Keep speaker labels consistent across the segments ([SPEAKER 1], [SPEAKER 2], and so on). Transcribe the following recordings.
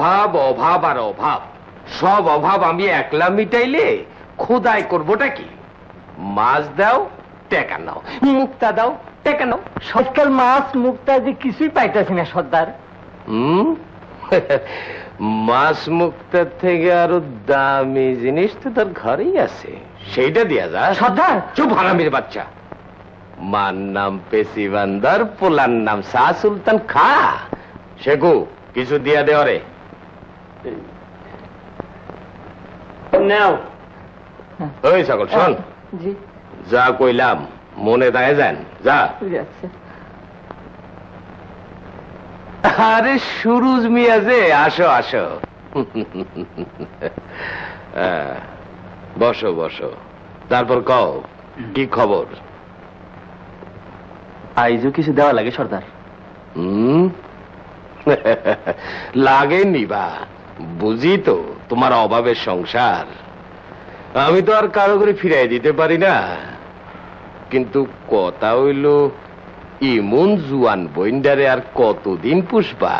[SPEAKER 1] অভাব অভাব আর অভাব, সব অভাব আমি একলা মিটাইলে খোদাই করবোটা কি? মাছ দাও টেকা নাও, মুক্তা দাও টেকা নাও।
[SPEAKER 2] সরকার মাছ মুক্তা যে কিছুই পাইতেছি না সর্দার।
[SPEAKER 1] মাছ মুক্তার থেকে আরো দামি জিনিস তো তোর ঘরেই আছে, সেইটা দিয়া যা।
[SPEAKER 2] সর্দার
[SPEAKER 1] চুপ হারামির বাচ্চা। মার নাম পেশি বান্দার, পোলার নাম শাহ সুলতান খা। শেখু কিছু দিয়া দে ওরে।
[SPEAKER 2] নাও।
[SPEAKER 1] ওই সকল শোন,
[SPEAKER 2] জি
[SPEAKER 1] যা কইলাম মনে দায় যান, যা। আরে সুরুজ মিয়া যে, আসো আসো। বসো বসো, তারপর কও কি খবর?
[SPEAKER 2] আইজও কিছু দেওয়া লাগে সর্দার?
[SPEAKER 1] লাগে নিবা, বুঝি তো তোমার অভাবের সংসার। আমি তো আর কারো করে ফিরাই দিতে পারি না, কিন্তু কথা হইল ইমন জুয়ান বইন্ডারে আর কতদিন পুষবা?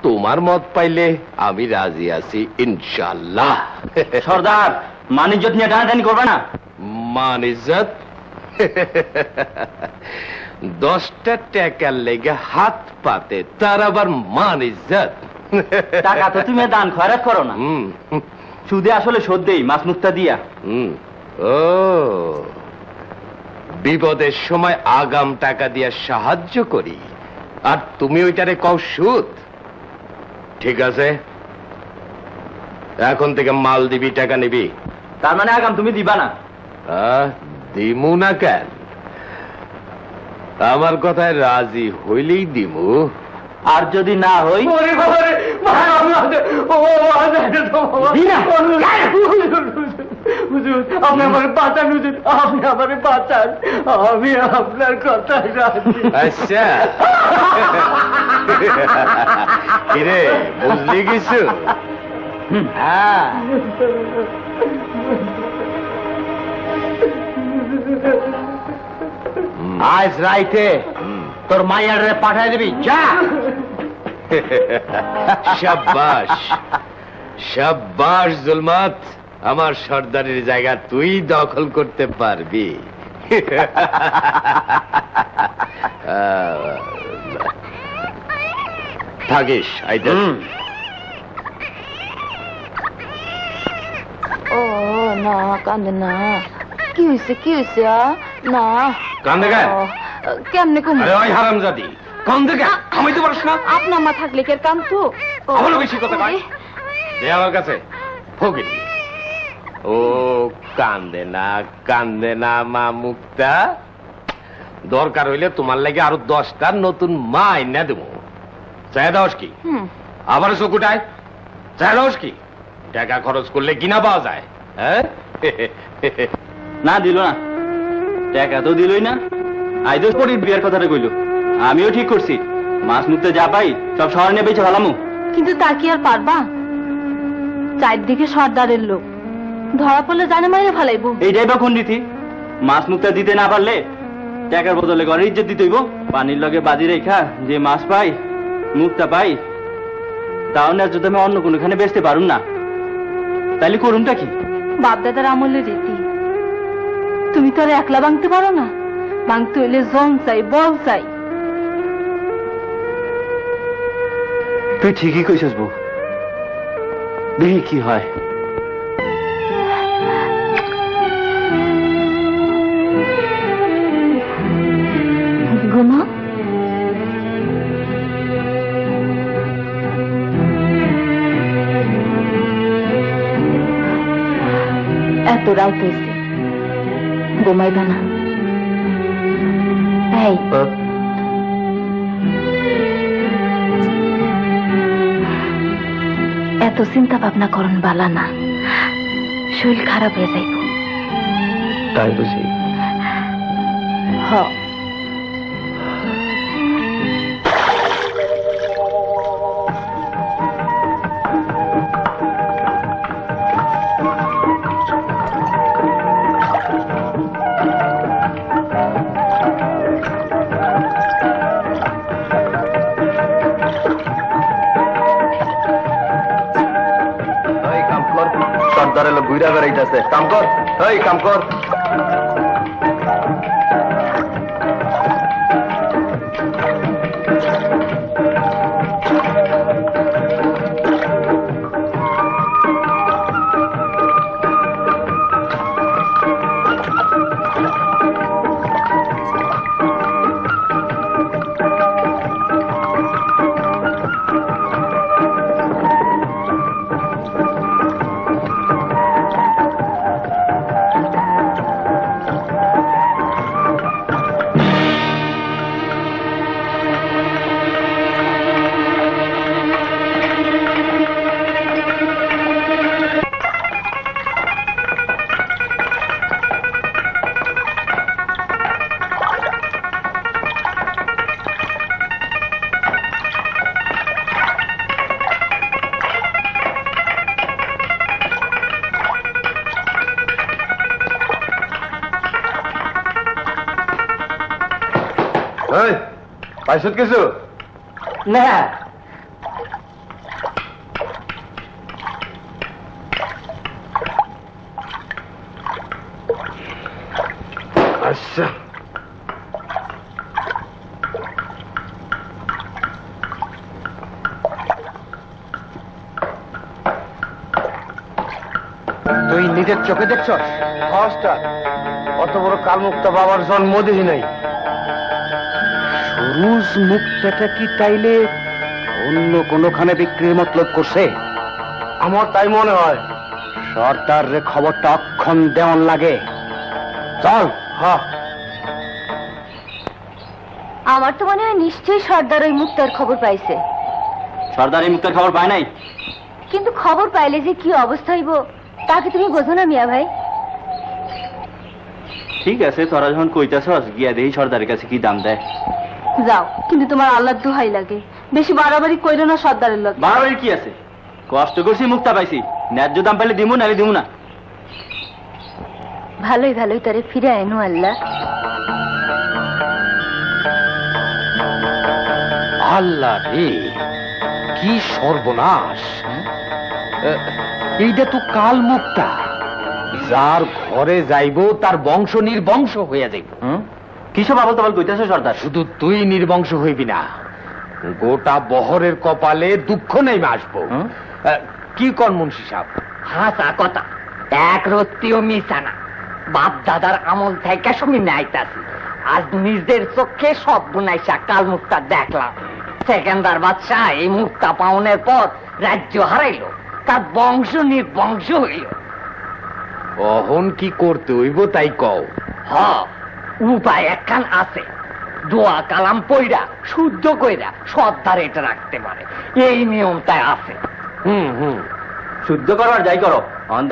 [SPEAKER 1] তোমার মত পাইলে আমি রাজি আছি ইনশাল্লাহ।
[SPEAKER 2] সর্দার মান ইজ্জত নিয়ে টানাটানি করবে না?
[SPEAKER 1] মান ইজ্জত? 10টা টাকার লেগে হাত পাতে, তার আবার মান ইজ্জত?
[SPEAKER 2] টাকা তো তুমি দান খয়রাত করো না, সুদে আসলে শোধ দেই মাছ মুক্তা দিয়া।
[SPEAKER 1] ও, বিপদের সময় আগাম টাকা দিয়া সাহায্য করি, আর তুমি ওইটারে কও সুদ? ঠিক আছে, এখন থেকে মাল দিবি, টাকা নিবি।
[SPEAKER 2] তার মানে আগাম তুমি দিবা না?
[SPEAKER 1] দিমু না কেন, আমার কথায় রাজি হইলেই দিমু।
[SPEAKER 2] আর যদি না হই? আপনি আমার বাঁচান, আপনি আমার বাঁচান, আমি আপনার কথা রাজি।
[SPEAKER 1] আচ্ছা কিরে, বুঝলি কিছু? হ্যাঁ,
[SPEAKER 2] আজ রাইতে তোর মাইয়ারে পাঠাই দিবি, যা।
[SPEAKER 1] শাবাশ শাবাশ জুলমাত, আমার সর্দারের জায়গা তুই দখল করতে পারবি। থাকিস আইতে।
[SPEAKER 3] ও না, কান্দে না। কি হয়েছে কি হয়েছে? না
[SPEAKER 1] কান্দে কেন?
[SPEAKER 3] কেমনে কম?
[SPEAKER 1] আরে ওই হারামজাদি, কান্দে কেন? থামাইতে পারিস না?
[SPEAKER 3] আপনার মা থাকলে কি আর কান্দতো?
[SPEAKER 1] আবারও বেশি কথা কয়। দে আমার কাছে ফকির। ও কান্দে না মা মুক্তা, দরকার হইলে তোমার লাগে আরো 10টা নতুন মা এনে দেবো। চাই দাওস কি? আবার চকুটায় চাই দাওস কি? টাকা খরচ করলে কিনা পাওয়া যায়? হ্যাঁ,
[SPEAKER 2] না দিল না, টাকা তো দিলই না। আইদোস পরির বিয়ের কথাটা কইল, আমিও ঠিক করছি, মাছ মুক্তে যা পাই সব শহরে নিয়ে বেঁচে ফেলামু।
[SPEAKER 3] কিন্তু তা কি আর পারবা? চারদিকে সর্দারের লোক, ধরা পড়লে জানে মাইরে ফেলাইবো।
[SPEAKER 2] এইটাই বা কোন রীতি? মাছ মুক্তা দিতে না পারলে টাকার বদলে ঘরে ইজ্জত দিতে হইব। পানির লগে বাজি রেখা যে মাছ পাই মুক্তা পাই, তাও ন্যায্য দামে অন্য কোনখানে বেচতে পারুন না, তাইলে করুনটা কি?
[SPEAKER 3] বাপদাদার আমলের রীতি, তুমি তো আর একলা ভাঙতে পারো না। ভাঙতে হইলে জন চাই, বল চাই।
[SPEAKER 2] তুই ঠিকই কইছিস বউ, দেখি কি হয়।
[SPEAKER 3] ঘুমা। এত রাত হয়েছে, ঘুমাইবা না? এই এত চিন্তা ভাবনা করন বালা না, শরীর খারাপ হয়ে যাইব।
[SPEAKER 2] তাই বুঝি?
[SPEAKER 3] হ।
[SPEAKER 4] উইটা বেড়াইতেছে। কাম কর, এই কাম কর। পাইছত কিছু
[SPEAKER 2] না।
[SPEAKER 1] আচ্ছা
[SPEAKER 4] তুই নিজের চোখে দেখছ? অত বড় কালমুক্তা বাবার জন্ম দেখি নাই। সরুজ মুক্তাটা কি তাইলে অন্য কোনোখানে বিক্রির মতলব করছে? আমার তাই মনে হয়। সর্দারের খবরটা অক্ষণ দেওয়ান লাগে। চল। হ্যাঁ,
[SPEAKER 3] আমার তো মনে হয় নিশ্চয়ই সর্দার ওই মুক্তার খবর পাইছে।
[SPEAKER 2] সর্দার এই মুক্তার খবর পায় নাই?
[SPEAKER 3] কিন্তু খবর পাইলে যে কি অবস্থা হইব তা কি তুমি বোঝো না মিয়া ভাই?
[SPEAKER 2] ঠিক আছে, তোরা যখন কইতাছস গিয়া দেই সর্দারের কাছে কি দাম দেয়।
[SPEAKER 3] যাও, কিন্তু তোমার আল্লাহর দোহাই লাগে, বেশি বাড়াবাড়ি কইরো না সর্দারের লোক।
[SPEAKER 2] বাড়াবাড়ি কি আছে? কষ্ট করছি, মুক্তা পাইছি, ন্যায্য দাম পাইলে দিমু, নাহলে দিমু না।
[SPEAKER 3] ভালোই ভালোই তারে ফিরে আইনো আল্লাহ।
[SPEAKER 1] আল্লাহ রে, কি সর্বনাশ! এইটা তো কাল মুক্তা, যার ঘরে যাইব তার বংশ নির্বংশ হইয়া যাইব।
[SPEAKER 2] কিসব আবল তাবল কইতাছ সর্দার?
[SPEAKER 1] শুধু তুই নির্বংশ হইবি না, গোটা বহরের কপালে দুঃখ নেমে আসবো। কি কর মুন্সি সাহেব?
[SPEAKER 5] হাসা কথা, এক রত্তিও মিশা না। বাপ দাদার আমল থেকে শুনি আইতাছি, আজ নিজের চোখে সব বুনাইসা কাল মুক্তা দেখলাম। সেকেন্দার বাদশাহ এই মুক্তা পাওনের পর রাজ্য হারাইল, তার বংশ নির্বংশ হইল।
[SPEAKER 1] অহন কি করতে হইব তাই কও।
[SPEAKER 5] হ, উপায় একখান আছে। দোয়া কালাম পইরা শুদ্ধ কইরা সর্দার এটা রাখতে পারে, এই নিয়মটাই আছে।
[SPEAKER 1] হুম,
[SPEAKER 2] শুদ্ধ করো আর যাই করো,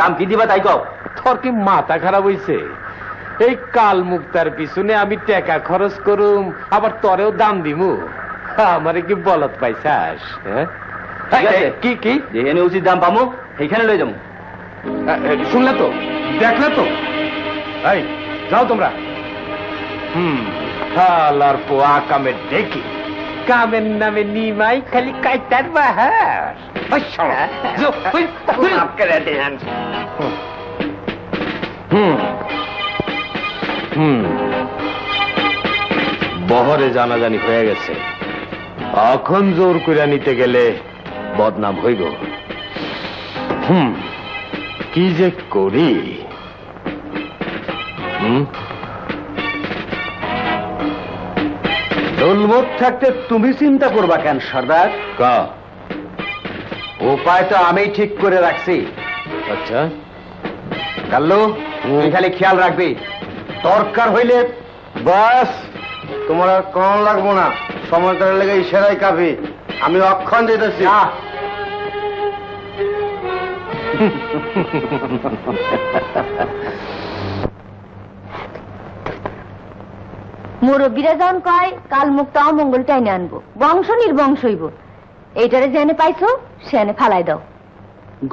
[SPEAKER 2] দাম কি দিবা তাই কও।
[SPEAKER 1] তোর কি মাথা খারাপ হইছে? এই কাল মুক্তার পিছনে আমি টাকা খরচ করুম, আবার তরেও দাম দিমু? আমারে কি বলত পাইছাস?
[SPEAKER 2] কি কি যেখানে উচিত দাম পামু সেইখানে লই যাবো।
[SPEAKER 1] শুনলে তো, দেখলে তো? এই যাও তোমরা। হালার পোয়া কামের দেখি, কামের নামে নিমাই খালি কাইতার বাহার। বহরে জানাজানি হয়ে গেছে, এখন জোর করে নিতে গেলে বদনাম হইব। কি যে করি?
[SPEAKER 4] দলমত থাকতে তুমি চিন্তা করবা কেন সর্দার? উপায় তো আমি ঠিক করে রাখছি।
[SPEAKER 1] আচ্ছা,
[SPEAKER 4] কাল্লু তুই খালি খেয়াল রাখবি, দরকার হইলে বাস তোমার আর কম লাগবো না। সময় করে লেগে ইশারাই কাবি, আমি অক্ষণ যেতেছি।
[SPEAKER 3] মুরব্বীরা যখন কয় কাল মুক্তা অমঙ্গল টাইনে আনবো, বংশ নির্বংশ হইব, এইটারে যে এনে পাইছো সে এনে ফালাই দাও।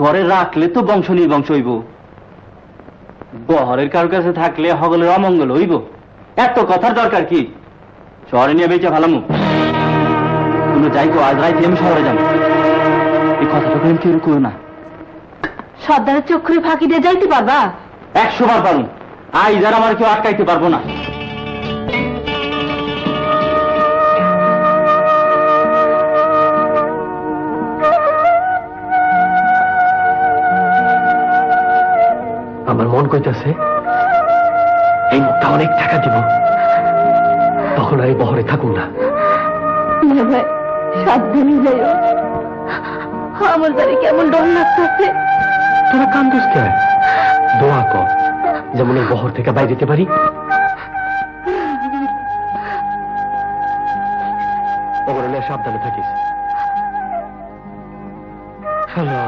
[SPEAKER 2] ঘরে রাখলে তো বংশ নির্বংশ হইব, বহরের কারো কাছে থাকলে হগলের অমঙ্গল হইব। এত কথার দরকার কি? শহরে নিয়ে বেঁচে ভালামু। তুমি যাই গো, আজ রাইতে আমি শহরে যাবো। এই কথাটা কেউ কেউ করো না।
[SPEAKER 3] সর্দারের চক্ষুরে ফাঁকি দিয়ে যাইতে পারবা?
[SPEAKER 2] 100 বার পারুন, আই যারা আমার কেউ আটকাইতে পারবো না।
[SPEAKER 4] আমার মন কইতাছে এই মুখটা অনেক টাকা দিব, তখন আর এই বহরে থাকুন না।
[SPEAKER 3] ভাই সাবধানে যাইও, আমার বাড়ি কেমন ডর লাগতেছে।
[SPEAKER 4] তোরা কান্দুস কে? দোয়া কর যেমন এই বহর থেকে বাইরে যেতে পারি। ওগুলো সাবধানে থাকিস। হ্যালো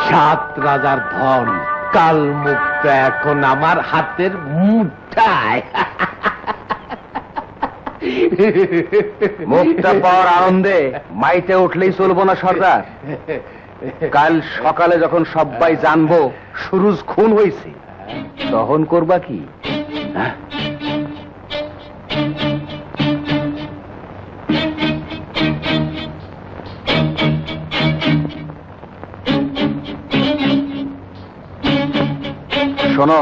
[SPEAKER 1] সাত রাজার ধন কাল মুক্ত এখন আমার হাতের মুঠায়।
[SPEAKER 4] মুখটা পাওয়ার আনন্দে মাইতে উঠলেই চলবো না সর্দার। কাল সকালে যখন সবাই জানবো সুরুজ খুন হয়েছে, তখন করবা কি? হ্যাঁ? শোনো,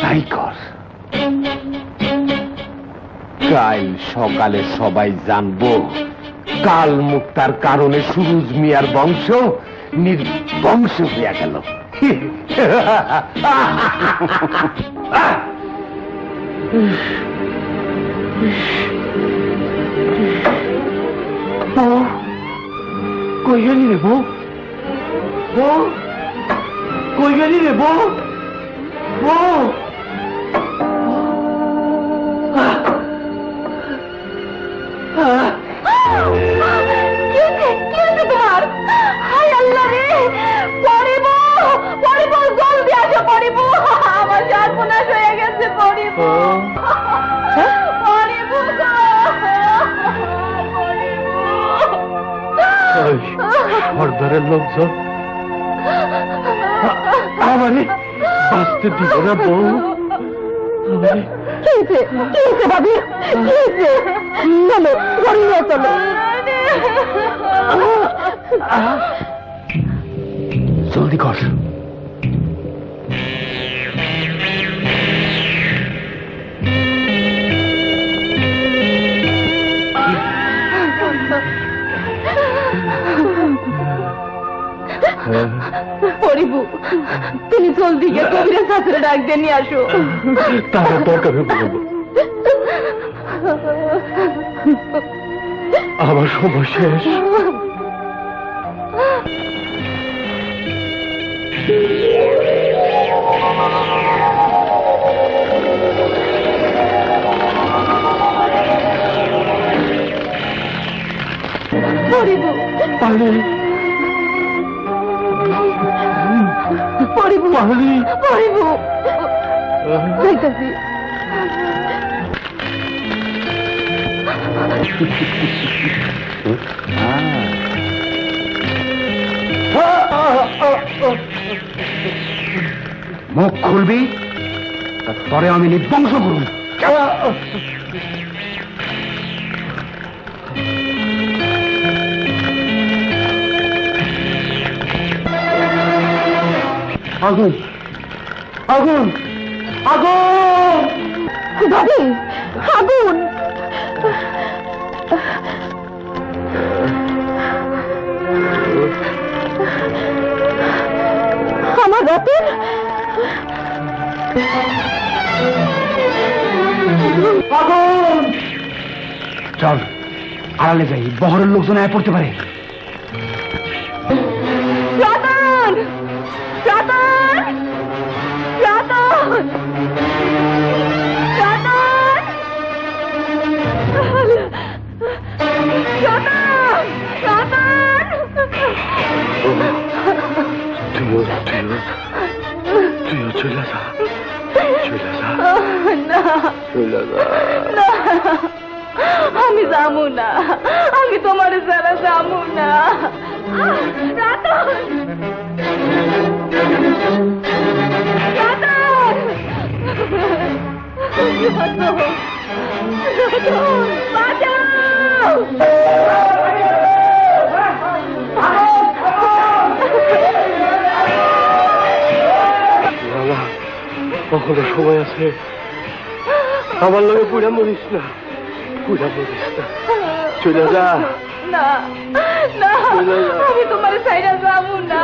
[SPEAKER 1] তাই কর। কাল সকালে সবাই জানবো কাল মুক্তার কারণে সুরুজ মিয়ার বংশ নির্বংশ হইয়া গেল।
[SPEAKER 4] কই গেলি রে বউ? বউ কই গেলি রে বউ? বউ
[SPEAKER 3] তোমার? হায় আল্লাহ রে, পড়িব পড়িব, জলদি আসো পড়িব, আমার সর্বনাশ হয়ে গেছে পড়িব। পড়িব
[SPEAKER 1] সর্দারের লোকজন আমারে বাঁচতে দিব না বউ।
[SPEAKER 3] ভাবি চলো, ঘরে চলো।
[SPEAKER 4] জলদি কর।
[SPEAKER 3] পরিবু, তুমি জলদি গিয়ে কবিরের শাশুড়ে ডাক দিয়ে নিয়ে আসো।
[SPEAKER 4] তার দরকার হবে বলবো, আমার সময় শেষ।
[SPEAKER 3] পরিবু
[SPEAKER 4] পালে
[SPEAKER 3] পড়িব পড়িব যাইতাছি
[SPEAKER 4] মুখ খুলবি তারপরে আমি নির্বংশ করুন। আগুন আগুন আগুন
[SPEAKER 3] ভাবি আগুন আমার রাতের
[SPEAKER 4] আগুন! চল আড়ালে যাই, বহরের লোকজন আয় পড়তে পারে।
[SPEAKER 3] রতন রতন রতন রতন
[SPEAKER 1] তুইও চলে যা,
[SPEAKER 3] আমি যাবো না, আমি তোমার ছাড়া যাবো না।
[SPEAKER 1] কখনো সময় আছে, আমার লগে পুরা মরিস না, চলে যা।
[SPEAKER 3] না না, আমি তোমার সাইডে যাবো না।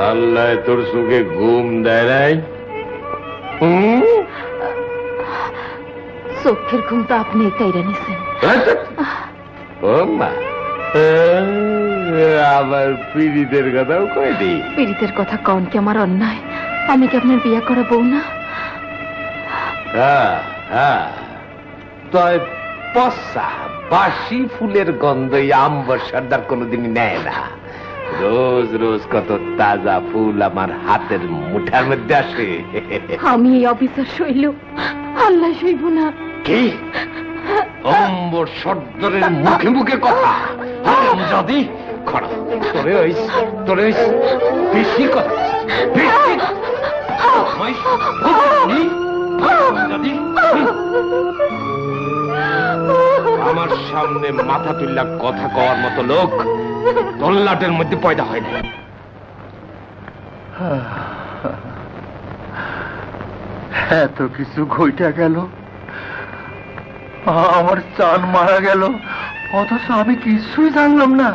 [SPEAKER 1] আল্লাহ তোর চোখে ঘুম দেয় নাই?
[SPEAKER 3] চোখের ঘুম তো আপনি কাইরা নিছেন।
[SPEAKER 1] আবার পীড়িতের কথাও কয়ে দি।
[SPEAKER 3] পীড়িতের কথা কন কি আমার অন্যায়? আমি কি আপনার বিয়ে করা বউ না?
[SPEAKER 1] তয় পশা বাসি ফুলের গন্ধ আম্বর সর্দার কোনোদিনই নেয় না। রোজ রোজ কত তাজা ফুল আমার হাতের মুঠার মধ্যে আসে।
[SPEAKER 3] আমি এই অফিসার সইল, আল্লাহ সইব না।
[SPEAKER 1] কি অম্বর সর্দারের মুখে মুখে কথা? যদি খড়া তোরে বেশি কথা, আমার সামনে মাথা তুল্লা কথা কওয়ার মতো লোক তল্লাটের মধ্যে পয়দা হয় না।
[SPEAKER 6] এত কিছু ঘইটা গেল, আমার চান মারা গেল, অথচ আমি কিছুই জানলাম না।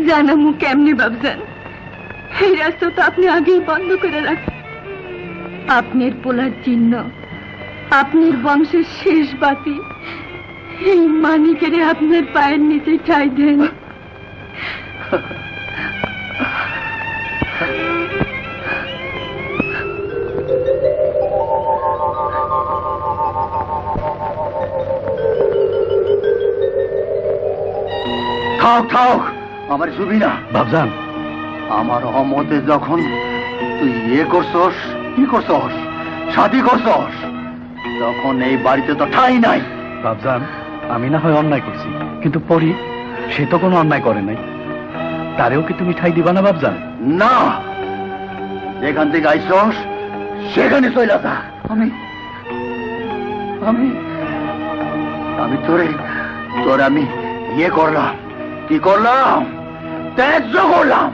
[SPEAKER 3] জানামু কেমনি বাবজান? এই রাস্তা তো আপনি আগেই বন্ধ করে রাখেন। আপনার পোলার চিহ্ন, আপনার বংশের শেষ বাতি, এই মানিকেরে আপনার পায়ের নিচে ঠাই দেন।
[SPEAKER 6] থাক থাক, আমার ছবি না বাবজান। আমার অমতে যখন তুই করছস, কি করছস, শাদি করছস, তখন এই বাড়িতে তো ঠাই নাই। বাবজান, আমি না হয় অন্যায় করছি, কিন্তু পরি সে তো কোনো অন্যায় করে নাই, তারেও কি তুমি ঠাই দিবা না বাবজান? না, যেখান থেকে আইসস সেখানে চলে যা। আমি আমি আমি তোরে আমি ইয়ে করলাম, কি করলাম, ত্যায্য করলাম।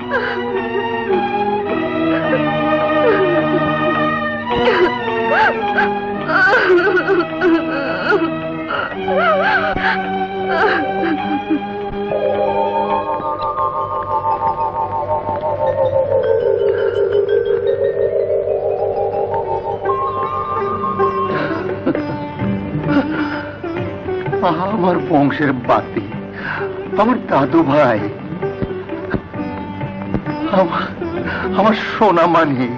[SPEAKER 6] আমার বংশের বাতি, আমার দাদু ভাই, আমার সোনা মানি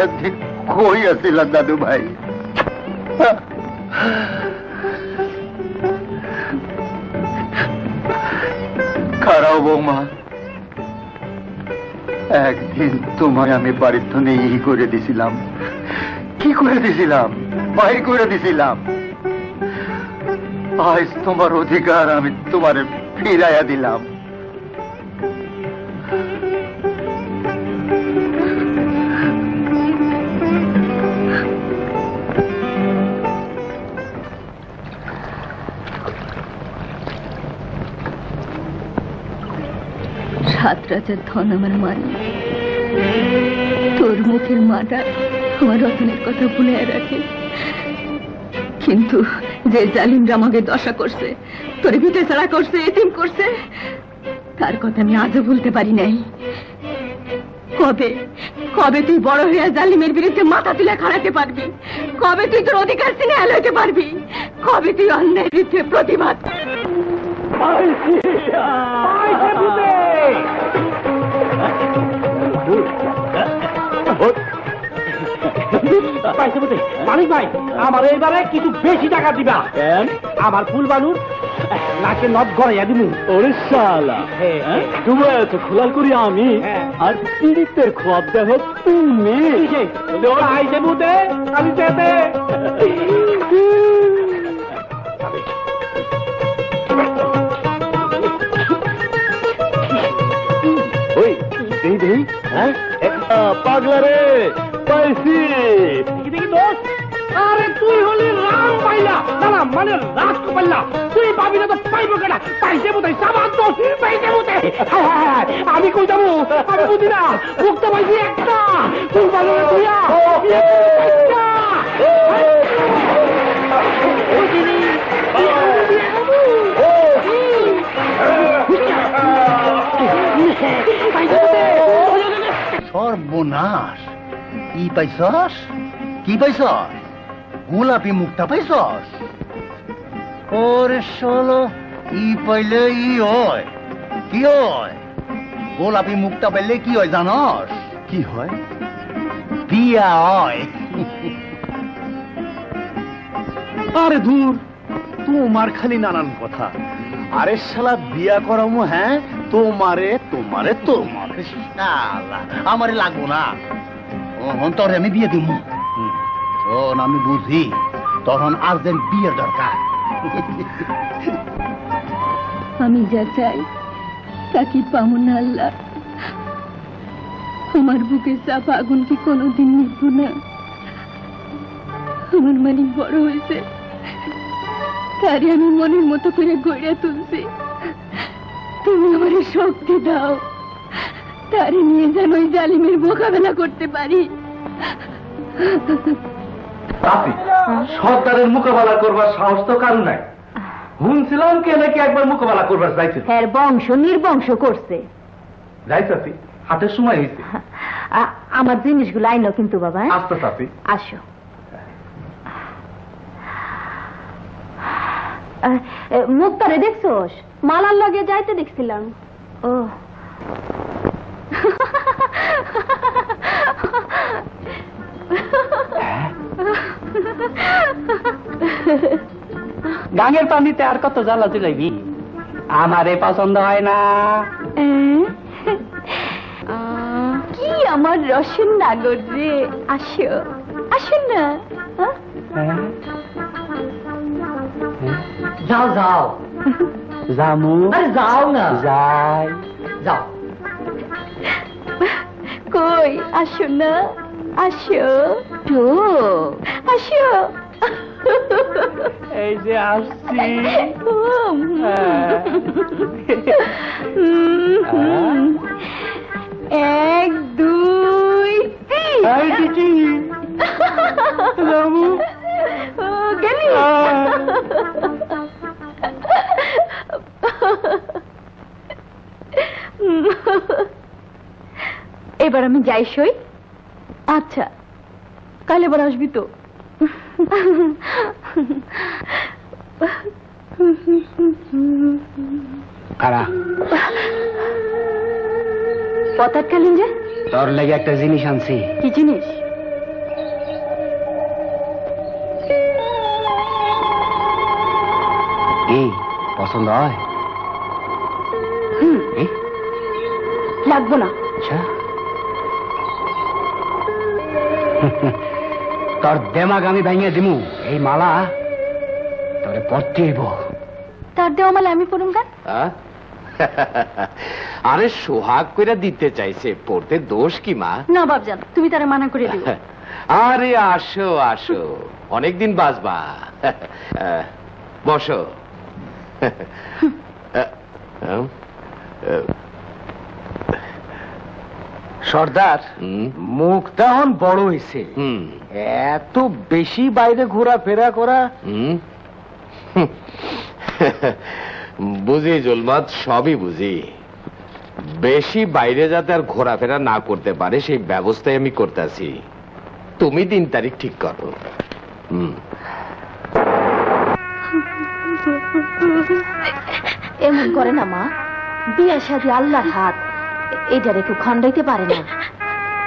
[SPEAKER 6] একদিন কই আছিল দাদু ভাই? খারাও বৌমা, একদিন তোমায় আমি বাড়ির ধনে ই করে দিছিলাম, কি করে দিছিলাম, বাইর করে দিছিলাম। আজ তোমার অধিকার আমি তোমারে ফিরাইয়া দিলাম।
[SPEAKER 3] সাত রাজার ধন আমার মানে, তোর মুখের মাটা আমার রতনের কথা ভুলে রাখে। কিন্তু যে জালিমরা আমাকে দশা করছে, তোর ভিটে ছাড়া করছে, এতিম করছে, তার কথা আমি আজও ভুলতে পারি নাই। কবে কবে তুই বড় হয়ে জালিমের বিরুদ্ধে মাথা তুলে খাড়াতে পারবি? কবে তুই তোর অধিকার চিনে এলাইতে পারবি? কবে তুই অন্যায়ের বিরুদ্ধে প্রতিবাদ?
[SPEAKER 4] মালিক ভাই, আমার এইবারে কিছু বেশি টাকা দিবা। আমার ফুল বালুর নাকে নদ গড়াইয়া দিব। ওরে শালা, তোমার এত খোলাল করি আমি, আর পীড়িতের খোয়াব দেহ তুমি। আইসে বুঝে আমি যেতে ওই দেই দেই। হ্যাঁ পাগলা রে, পাইছি। আরে তুই হলি রাম পাইলা, না না মানে রাজ পাইলা। তুই পাবি না তো পাইব কেনা? পাইছে বোধহয় সাবান তো পাইছে বোধহয়। আমি কই যাবো? আমি বুঝি না। মুক্ত পাইছি একটা, তুই ভালো তুইয়া
[SPEAKER 6] সর্বনাশ। কি পাইছস? কি পাইছস? গোলাপি মুক্তা পাইছস? ওরে শোলো, ই পাইলে ই হয়। কি হয়? গোলাপি মুক্তা পাইলে কি হয় জানস? কি হয়? বিয়া হয়। আরে দূর, তোমার খালি নানান কথা। আরে শালা বিয়া করামু? হ্যাঁ, তোমারে তোমারে তোমারে শালা আমারে লাগবো না। তোরে আমি বিয়ে দিব। তখন আমি বুঝি, তখন আর্জেন্ট বিয়ের দরকার।
[SPEAKER 3] আমি যা চাই তা কি পাবো না আল্লাহ? আমার বুকে চাপা আগুন কি কোনোদিন নিব না? আমার মালিক বড় হয়েছে, তারে আমি মনের মতো করে গড়ে তুলছি। তুমি আমার শক্তি দাও, তারে নিয়ে যেন ওই জালিমের মোকাবেলা করতে পারি।
[SPEAKER 4] সরকারের মোকাবেলা করবার সাহস তো কারণ নাই। শুনছিলাম কে নাকি একবার মোকাবেলা করবার যাইছে।
[SPEAKER 3] এর বংশ নির্বংশ করছে।
[SPEAKER 4] যাইতাছি, হাতের সময় হয়েছে।
[SPEAKER 3] আমার জিনিসগুলো আইনো কিন্তু বাবা।
[SPEAKER 4] আসতে চাচি,
[SPEAKER 3] আসো। মুক্তারে দেখছোস? মালার লগে যাইতে দেখছিলাম। ও
[SPEAKER 4] গাঙের পানিতে আর কত জ্বালা চুলাইবি? আমারে পছন্দ হয় না।
[SPEAKER 3] কি আমার রসের নাগর রে! আসো আসো না।
[SPEAKER 5] যাও যাও,
[SPEAKER 4] জামু
[SPEAKER 5] আরে যাও না,
[SPEAKER 4] যাই।
[SPEAKER 5] যাও।
[SPEAKER 3] কই আসো না, আসো তো, আসো।
[SPEAKER 4] এই যে আসছি।
[SPEAKER 3] এক দুই তিন।
[SPEAKER 4] এই দিদি, জামু।
[SPEAKER 3] ও, গেলি? এবার আমি যাই সই। আচ্ছা, কাল এবার আসবি তো?
[SPEAKER 4] কারা?
[SPEAKER 3] পথ আটকালেন যে?
[SPEAKER 4] তোর লেগে একটা জিনিস আনছি।
[SPEAKER 3] কি জিনিস?
[SPEAKER 4] কি পছন্দ হয়? এ?
[SPEAKER 3] লাগবো না।
[SPEAKER 4] আচ্ছা। তোর দেমাগ আমি ভেঙে দিমু। এই মালা তোরে পড়তে হইব।
[SPEAKER 3] তার দেওয়া মালা আমি পড়ুম কেন?
[SPEAKER 1] আ? আরে সোহাগ কইরা দিতে চাইছে, পড়তে দোষ কি মা?
[SPEAKER 3] না বাবজান, তুমি তারা মানা করে দিও।
[SPEAKER 1] আরে আসো আসো, অনেকদিন বাঁচবা। বসো।
[SPEAKER 4] সর্দার,
[SPEAKER 1] হুম,
[SPEAKER 4] মুখটা এখন বড় হয়েছে।
[SPEAKER 1] হুম,
[SPEAKER 4] এত বেশি বাইরে ঘোরাফেরা করা।
[SPEAKER 1] হুম। বুঝি জুলমাত, সবই বুঝি। বেশি বাইরে যাতে আর ঘোরাফেরা না করতে পারে সেই ব্যবস্থাই আমি করতেছি। তুমি দিন তারিখ ঠিক করো। হুম।
[SPEAKER 3] এমন করে না মা, বিয়া শাদী আল্লাহর হাত, এটা রেখে খন্ডাইতে পারে না।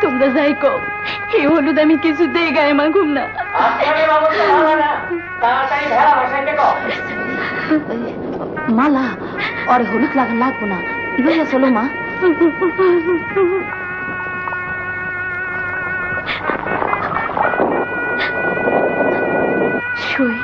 [SPEAKER 3] তোমরা যাই কো, এই হলুদ আমি কিছুতেই গায়ে মাখুম না। মালা ওর হলুদ লাগান লাগবো না, লইয়া চলো মা। সই।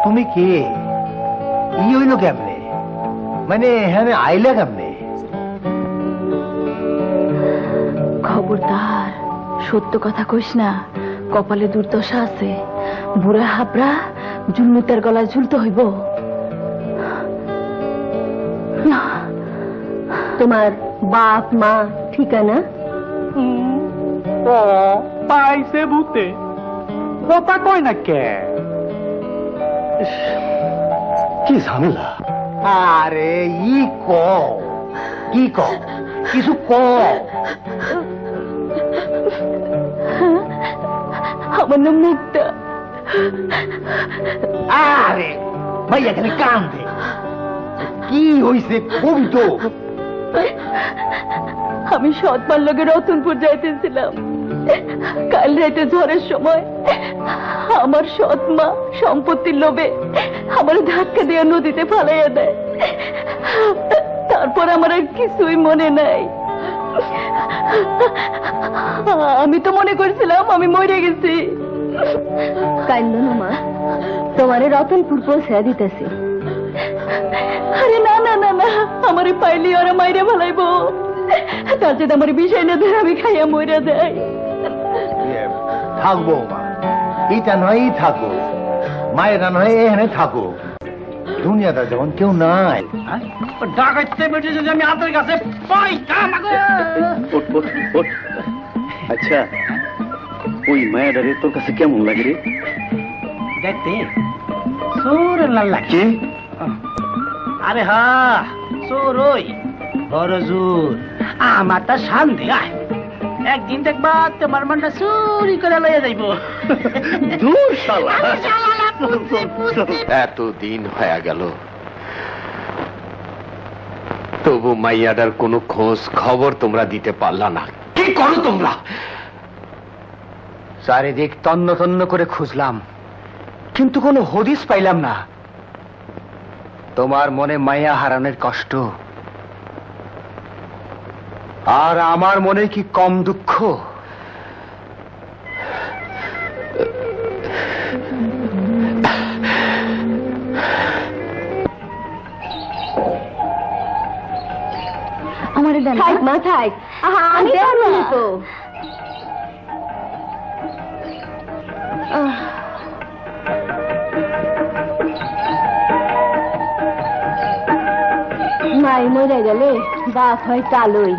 [SPEAKER 6] তুমি কে? ই হইল কেমনে? মানে হ্যাঁ আইলা কেমনে?
[SPEAKER 3] খবরদার সত্য কথা কইস না, কপালে দুর্দশা আছে। বুড়া হাবরা জুলমুতার গলায় ঝুলতে হইব। তোমার বাপ মা ঠিকানা?
[SPEAKER 4] পাইছে ভূতে, কথা কয় না কে? কি ঝামেলা? আরে ই ক, কি ক, কিছু ক।
[SPEAKER 3] আমার নাম মুক্তা।
[SPEAKER 6] আরে ভাই এখানে কান্দে, কি হইছে কবি তো?
[SPEAKER 3] আমি সৎমার লগে রতনপুর যাইতেছিলাম। কাল রাতে ঝড়ের সময় আমার সৎমা সম্পত্তির লোভে আমার ধাক্কা দিয়ে নদীতে ফালাইয়া দেয়। তারপর আমার আর কিছুই মনে নাই। আমি তো মনে করছিলাম আমি মরে গেছি। কান্দো না মা, তোমারে রতনপুর পৌঁছে দিতেছি। আরে না না না না, আমারে পাইলি ওরা মাইরে ফেলাইবো। তার জন্য আমার বিষয় না ধরে আমি খাইয়া মইরা দেয়।
[SPEAKER 6] থাকবো মা, এটা নয় থাকো, মায়েরা নয় এখানে থাকো। দুনিয়াটা যখন কেউ নাই।
[SPEAKER 4] ডাকাইতে বেঁচেছে যে আমি হাতের কাছে পাই।
[SPEAKER 2] আচ্ছা, ওই মায়াডারে তোর কাছে কেমন লাগে রে?
[SPEAKER 4] দেখতে সোর লাগে। আরে হা সোর ওই বড় জোর আমার তা শান্তি। একদিন দেখবা তোমার মনটা চুরি করে লইয়া যাইব।
[SPEAKER 1] এতদিন হয়ে গেল, তবু মাইয়াটার কোনো খোঁজ খবর তোমরা দিতে পারলা না। কি করো তোমরা?
[SPEAKER 4] চারিদিক তন্ন তন্ন করে খুঁজলাম, কিন্তু কোনো হদিস পাইলাম না। তোমার মনে মায়া হারানোর কষ্ট, আর আমার মনে কি কম দুঃখ?
[SPEAKER 3] আমার থাক মা থাক, আমি পারবো না তো। মাই মরে গেলে বাপ হয় কালোই।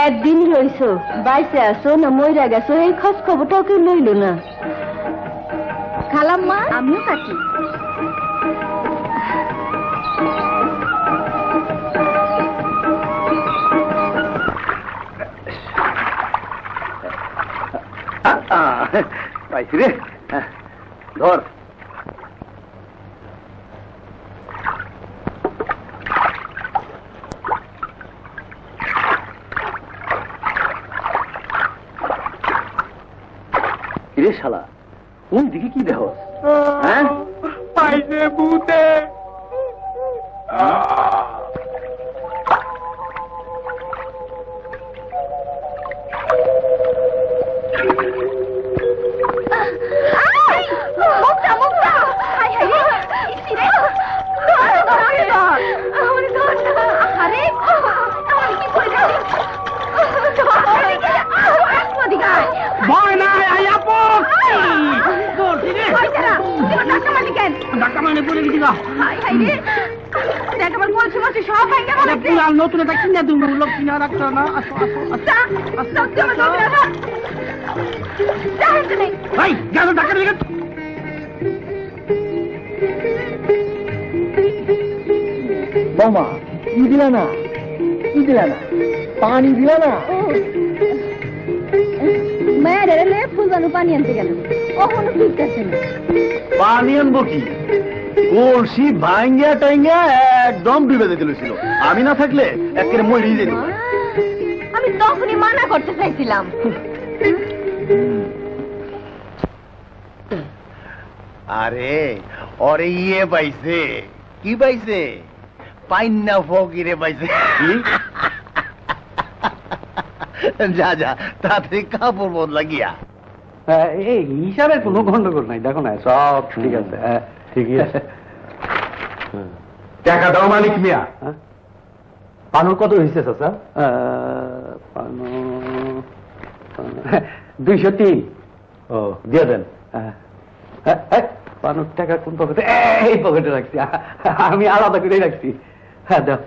[SPEAKER 3] একদিন রইছ, বাইসে আসো না মইরা গেছো, এই খোঁজ খবরটাও কেউ লইল না। খালাম্মা আমিও থাকি।
[SPEAKER 2] পাইছি রে, ধর। রে শালা, ওই দিকে কি দেহ? হ্যাঁ
[SPEAKER 4] পাইছে ভূতে। নতুন একটা কিনে দিব, লোক কিনা রাখছো না।
[SPEAKER 6] বৌমা কি দিলা না, কি দিলা না, পানি দিলা না?
[SPEAKER 3] মায়ের এলে ফুলদানো পানি আনতে গেল, কখনো ফিরতেছে না।
[SPEAKER 6] পানি আনবো কি, কলসি ভাঙ্গিয়া টাঙ্গিয়া একদম ডুবে যেতে ছিল। আমি না থাকলে একেবারে মরে যেত।
[SPEAKER 3] আমি তখনই মানা করতে চাইছিলাম।
[SPEAKER 6] আরে ওরে ইয়ে পাইছে, কি পাইছে? পাইন্না ফকিরে পাইছে। যা যা তাড়াতাড়ি কাপড় বদলা গিয়া।
[SPEAKER 4] এই হিসাবে কোনো গন্ডগোল নাই, দেখো না সব ঠিক আছে।
[SPEAKER 6] ঠিকই আছে। টাকা দাও মালিক মিয়া। পানুর কত হয়েছে চাচা?
[SPEAKER 4] 203।
[SPEAKER 6] ও দিয়ে দেন।
[SPEAKER 4] পানুর টাকা কোন পকেটে? এই পকেটে রাখছি, আমি আলাদা করে রাখছি। হ্যাঁ দাও।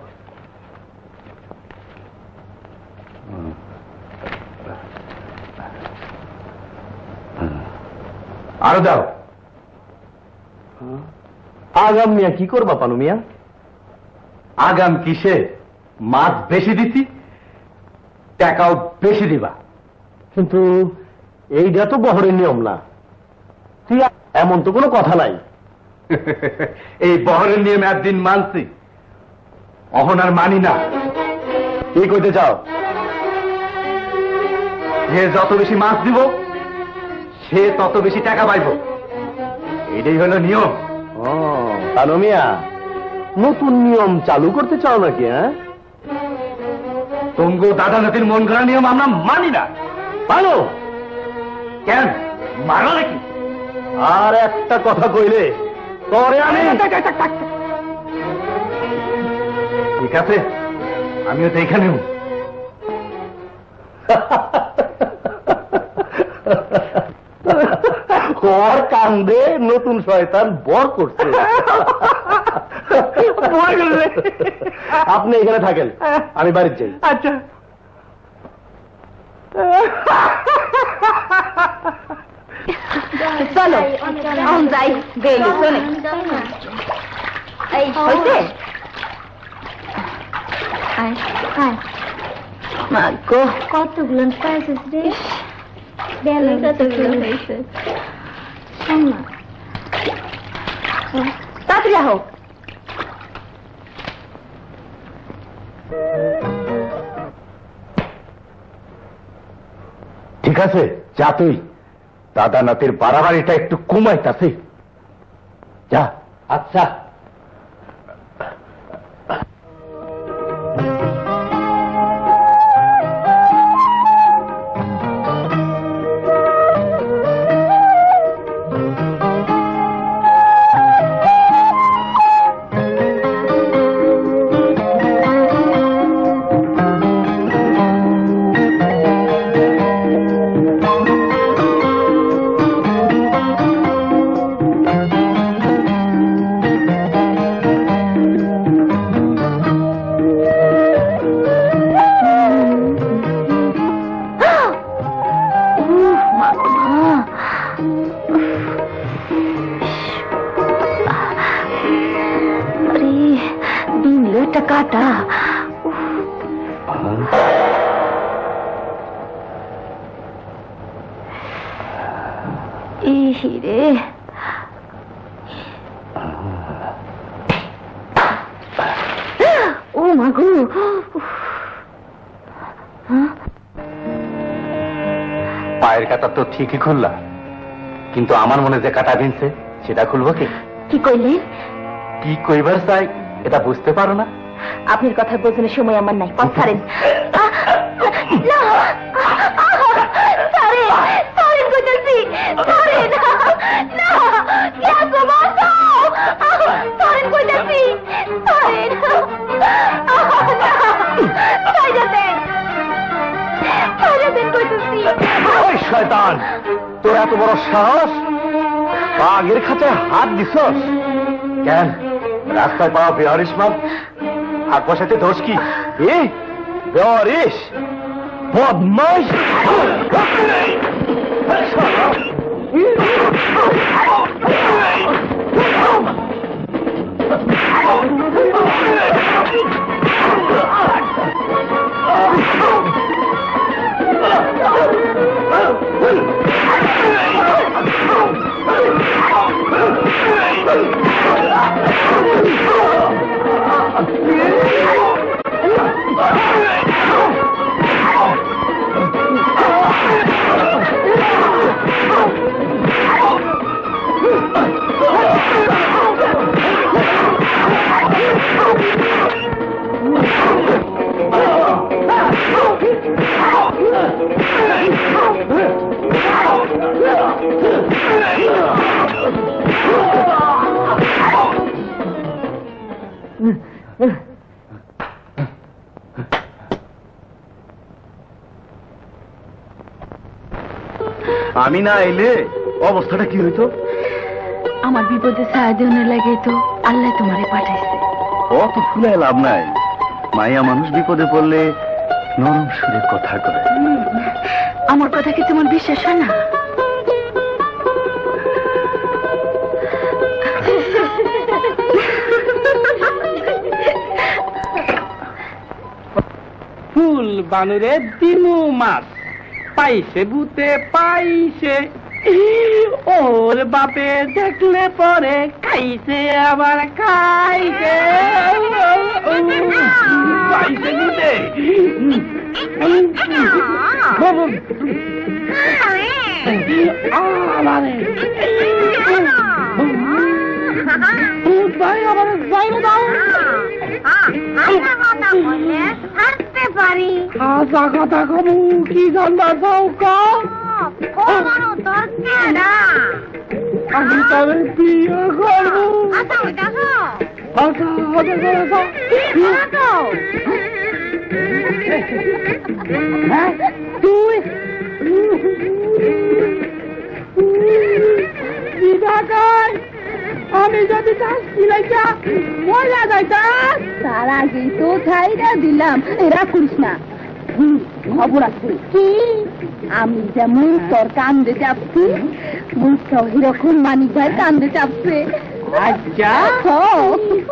[SPEAKER 6] আরো দাও। আগাম মিয়া কি করবা পানু মিয়া? আগাম কিসে? মাছ বেশি দিছি, টাকাও বেশি দিবা। কিন্তু এইটা তো বহরের নিয়ম না। এমন তো কোনো কথা নাই। এই বহরের নিয়ম একদিন মানছি, অহন আর মানি না। কি কইতে চাও? যে যত বেশি মাছ দিব সে তত বেশি টাকা পাইব, এটাই হলো নিয়ম। ও পানু মিয়া, নতুন নিয়ম চালু করতে চাও নাকি? হ্যাঁ, তুমগো দাদা নাতির মন গড়া নিয়ম আমরা মানি না। ভালো কেন মারো নাকি? আর একটা কথা কইলে তরে আমি। ঠিক আছে, আমিও তো এখানেও। কর কান্দে নতুন শয়তান বর করছে। আপনি এখানে থাকেন, আমি বাড়িতে যাই।
[SPEAKER 4] আচ্ছা।
[SPEAKER 3] চলো এখন যাই, গেলি চলে হইতে। মাগো
[SPEAKER 7] কতগুলো পাইছিস রে?
[SPEAKER 3] তাড়াতাড়ি আহ।
[SPEAKER 6] ঠিক আছে, যা তুই। দাদা নাতির বাড়াবাড়িটা একটু কমাইতাছে, যা। আচ্ছা।
[SPEAKER 3] কাটা রে। ও মাগো,
[SPEAKER 6] পায়ের কাটা তো ঠিকই খুললা, কিন্তু আমার মনে যে কাটা ভিনছে সেটা খুলবো কি?
[SPEAKER 3] কি কইলেন?
[SPEAKER 6] কি কইবার চাই এটা বুঝতে পারো না?
[SPEAKER 3] আপনার কথা বোঝানোর সময় আমার নাই, পথ ছাড়েন।
[SPEAKER 6] শয়তান, তোর এত বড় সাহস, বাঘের খাঁচায় হাত দিছস কেন? রাস্তায় পাওয়া বেহারিস মাপ আর বসাতে দোষ কি? বেহারিস বদমাইশ। আমি না এলে অবস্থাটা কি হইতো?
[SPEAKER 3] আমার বিপদে ছায়া দেওয়ার লাগে তো আল্লাহ তোমারে পাঠাইছে।
[SPEAKER 6] অত ফুলে লাভ নাই। মায়া মানুষ বিপদে পড়লে নরম সুরে কথা কয়।
[SPEAKER 3] আমার কথা কি তোমার বিশ্বাস হয় না?
[SPEAKER 4] ফুল বানুরে দিনু মাছ পাইছে ভূতে পাইছে, ওর বাপে দেখলে পরে খাইছে আবার খাইছে, পাইছে ভূতে। ভাই আমার বাইরে দাও। আশা কথা কমু কি জানবা চাও কম? আমি তবে বিয়ে করবো। তুই আমি যদি কাজ ছিলাইটা মজা যাইতাম
[SPEAKER 3] তার আগেই তো ছাইরা দিলাম। এরা করিস না, খবর আছে কি? আমি যেমন তোর কান্দে চাপছি, মুখটাও এরকম মানিক ভাই কান্দে চাপছে।
[SPEAKER 4] আচ্ছা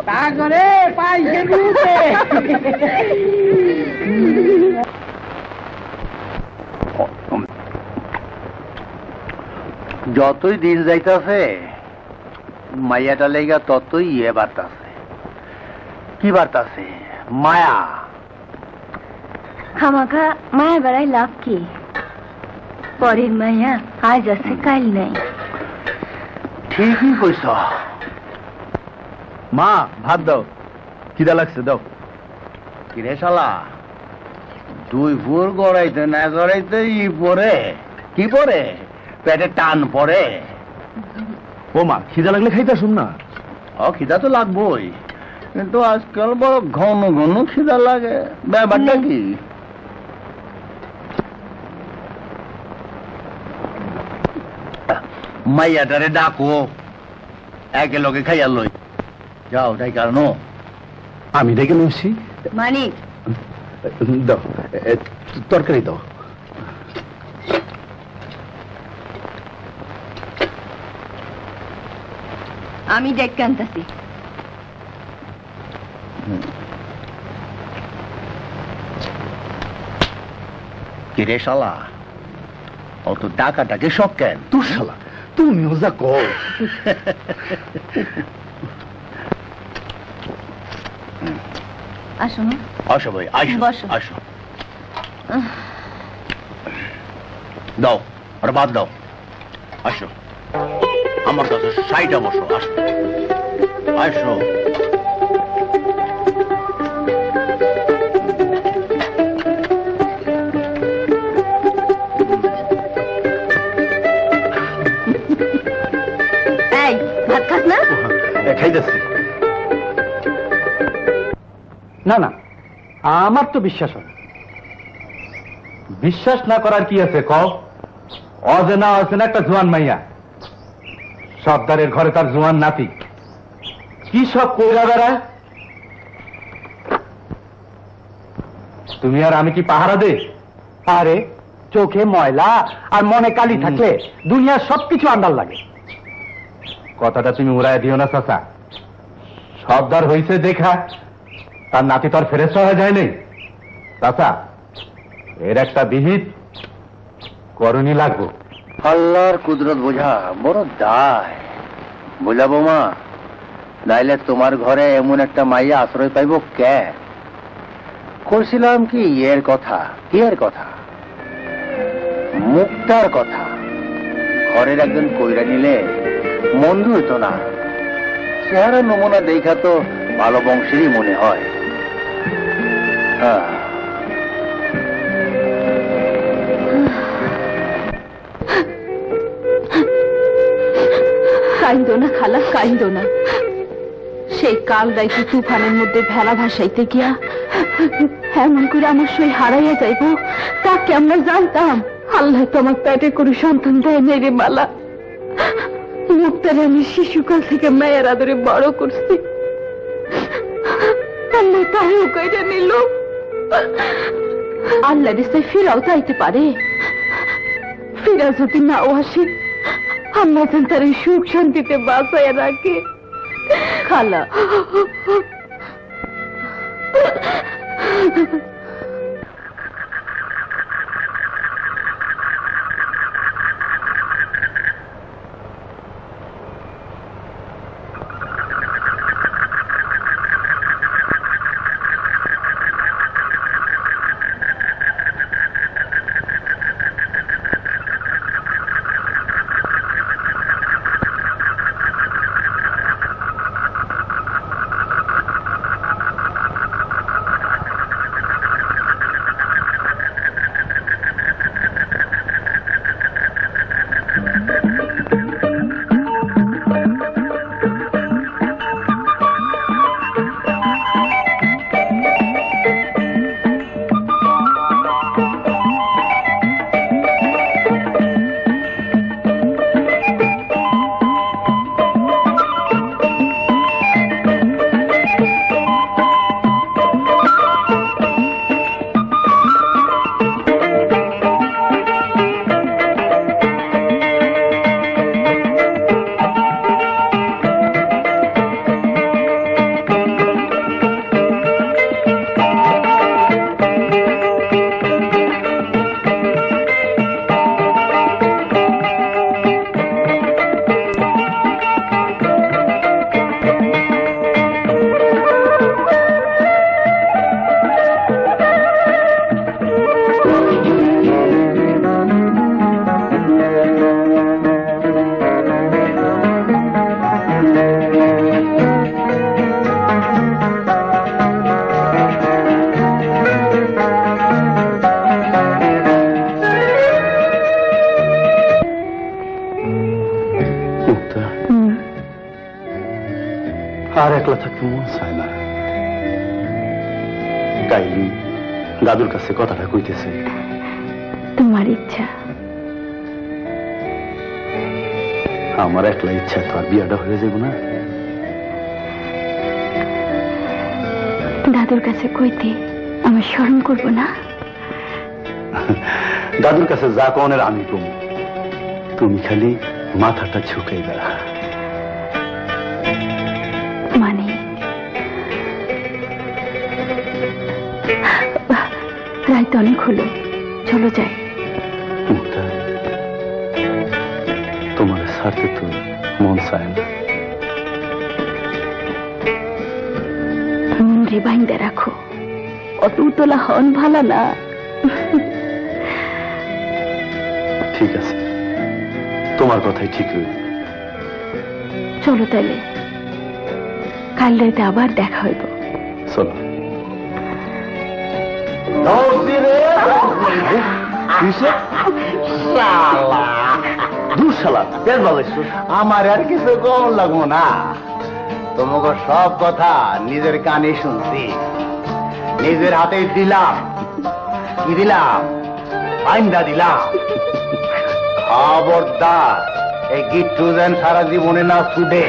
[SPEAKER 4] তা করে পাইছে বুঝে।
[SPEAKER 6] যতই দিন যাইতাছে মাইয়াটা লেগা ততই ইয়ে বাড়তাছে। কি বাড়তাছে? মায়া।
[SPEAKER 3] খামাখা মায়া বেড়াই লাভ কি? পরের মায়া আজ আছে কাল নাই।
[SPEAKER 6] ঠিকই কইছ। মা ভাত দাও, খিদা লাগছে দাও। কিরে শালা, দুই ফুর গড়াইতে না গড়াইতে ই পরে কি পরে পেটে টান পড়ে। ও মা, খিদা লাগলে খাইতে শুন না। খিদা তো লাগবোই, কিন্তু আজকাল বড় ঘন ঘন খিদা লাগে। ব্যাপারটা কি? মাইয়াটারে ডাকো, একে লগে খাইয়া লই যাও। তাই কারণ আমি ডেকে লইছি।
[SPEAKER 3] মানিক
[SPEAKER 6] দাও তরকারি দাও।
[SPEAKER 3] আমি ডেকে আনতাছি।
[SPEAKER 6] কিরে শালা, অত টাকাটাকে সব কেন? তুই শালা তুমিও যা কর।
[SPEAKER 3] আসো না।
[SPEAKER 6] আসো ভাই, আসো
[SPEAKER 3] বসো।
[SPEAKER 6] আসো। দাও আর বাদ দাও। আসো আমার কাছে সাইডে বসো। আসো আসো।
[SPEAKER 3] এই ভাত খাস না?
[SPEAKER 6] খাইতেছি।
[SPEAKER 4] না না, আমার তো বিশ্বাস হয়। বিশ্বাস না করার কি আছে কও? অজেনা অচেনা একটা জোয়ান মাইয়া, সর্দারের ঘরে তার জোয়ান নাতি, কি সব কইরা বেড়ায়। তুমি আর আমি কি পাহারা দে? আরে চোখে ময়লা আর মনে কালি থাকলে দুনিয়ার সবকিছু আন্দার লাগে। কথাটা তুমি উড়ায় দিও না চাচা। সর্দার হইছে দেখা তার নাতি তার ফেরেস্ত হয়ে যায় নেই। চাচা, এর একটা বিহিত করণী লাগবো।
[SPEAKER 6] আল্লাহর কুদরত বোঝা বড় দায়। বুঝাবো মা, নাইলে তোমার ঘরে এমন একটা মাইয়া আশ্রয় পাইব কে? করছিলাম কি এর কথা, কি এর কথা? মুক্তার কথা। ঘরের একজন কইরা নিলে মন্দ হইতো না। চেহারা নমুনা দেখা তো ভালো বংশেরই মনে হয়।
[SPEAKER 3] কাইন্দো না খালা, কাইন্দো না। সেই কাল রাইতে তুফানের মধ্যে ভেলা ভাসাইতে গিয়া এমন করে আমার সই হারাইয়া যাইব তা কি আমরা জানতাম? আল্লাহ তো আমার পেটে করে সন্তান দেয় নেই রে মালা। মুক্তারে আমি শিশুকাল থেকে মায়ের আদরে বড় করছি, আল্লাহ তাইও কইরা নিল। আল্লাহ নিশ্চয় ফিরাও চাইতে পারে, ফিরা যদি নাও আসে আল্লাহ যেন তার এই সুখ শান্তিতে বাঁচাইয়া রাখে। খালা
[SPEAKER 6] আর একলা থাকতে মন চায় না। কাইলি দাদুর কাছে কথাটা কইতেছে।
[SPEAKER 3] তোমার ইচ্ছা।
[SPEAKER 6] আমার একলা ইচ্ছা তো আর বিয়াটা হয়ে যাব না।
[SPEAKER 3] দাদুর কাছে কইতে আমি স্মরণ করব না?
[SPEAKER 6] দাদুর কাছে যা কনের আমি কম, তুমি খালি মাথাটা ঝুঁকাইবা।
[SPEAKER 3] মানে রাত অনেক হলো, চলো যাই।
[SPEAKER 6] তোমার ছাড়তে তো মন চায় না।
[SPEAKER 3] মন রে বাইন্দা রাখো, অত উতলা হন ভালো না।
[SPEAKER 6] ঠিক আছে, তোমার কথাই ঠিক হইল।
[SPEAKER 3] চলো তাইলে, কাল রাতে আবার দেখা হইব।
[SPEAKER 6] চলো।
[SPEAKER 4] আমার আর কিছু কম লাগবো না, তোমাকে সব কথা নিজের কানে শুনছি, নিজের হাতে দিলাম। কি দিলাম? বাইন্দা দিলাম। খবরদার এই গিট্টু যেন সারা জীবনে না ছুটে।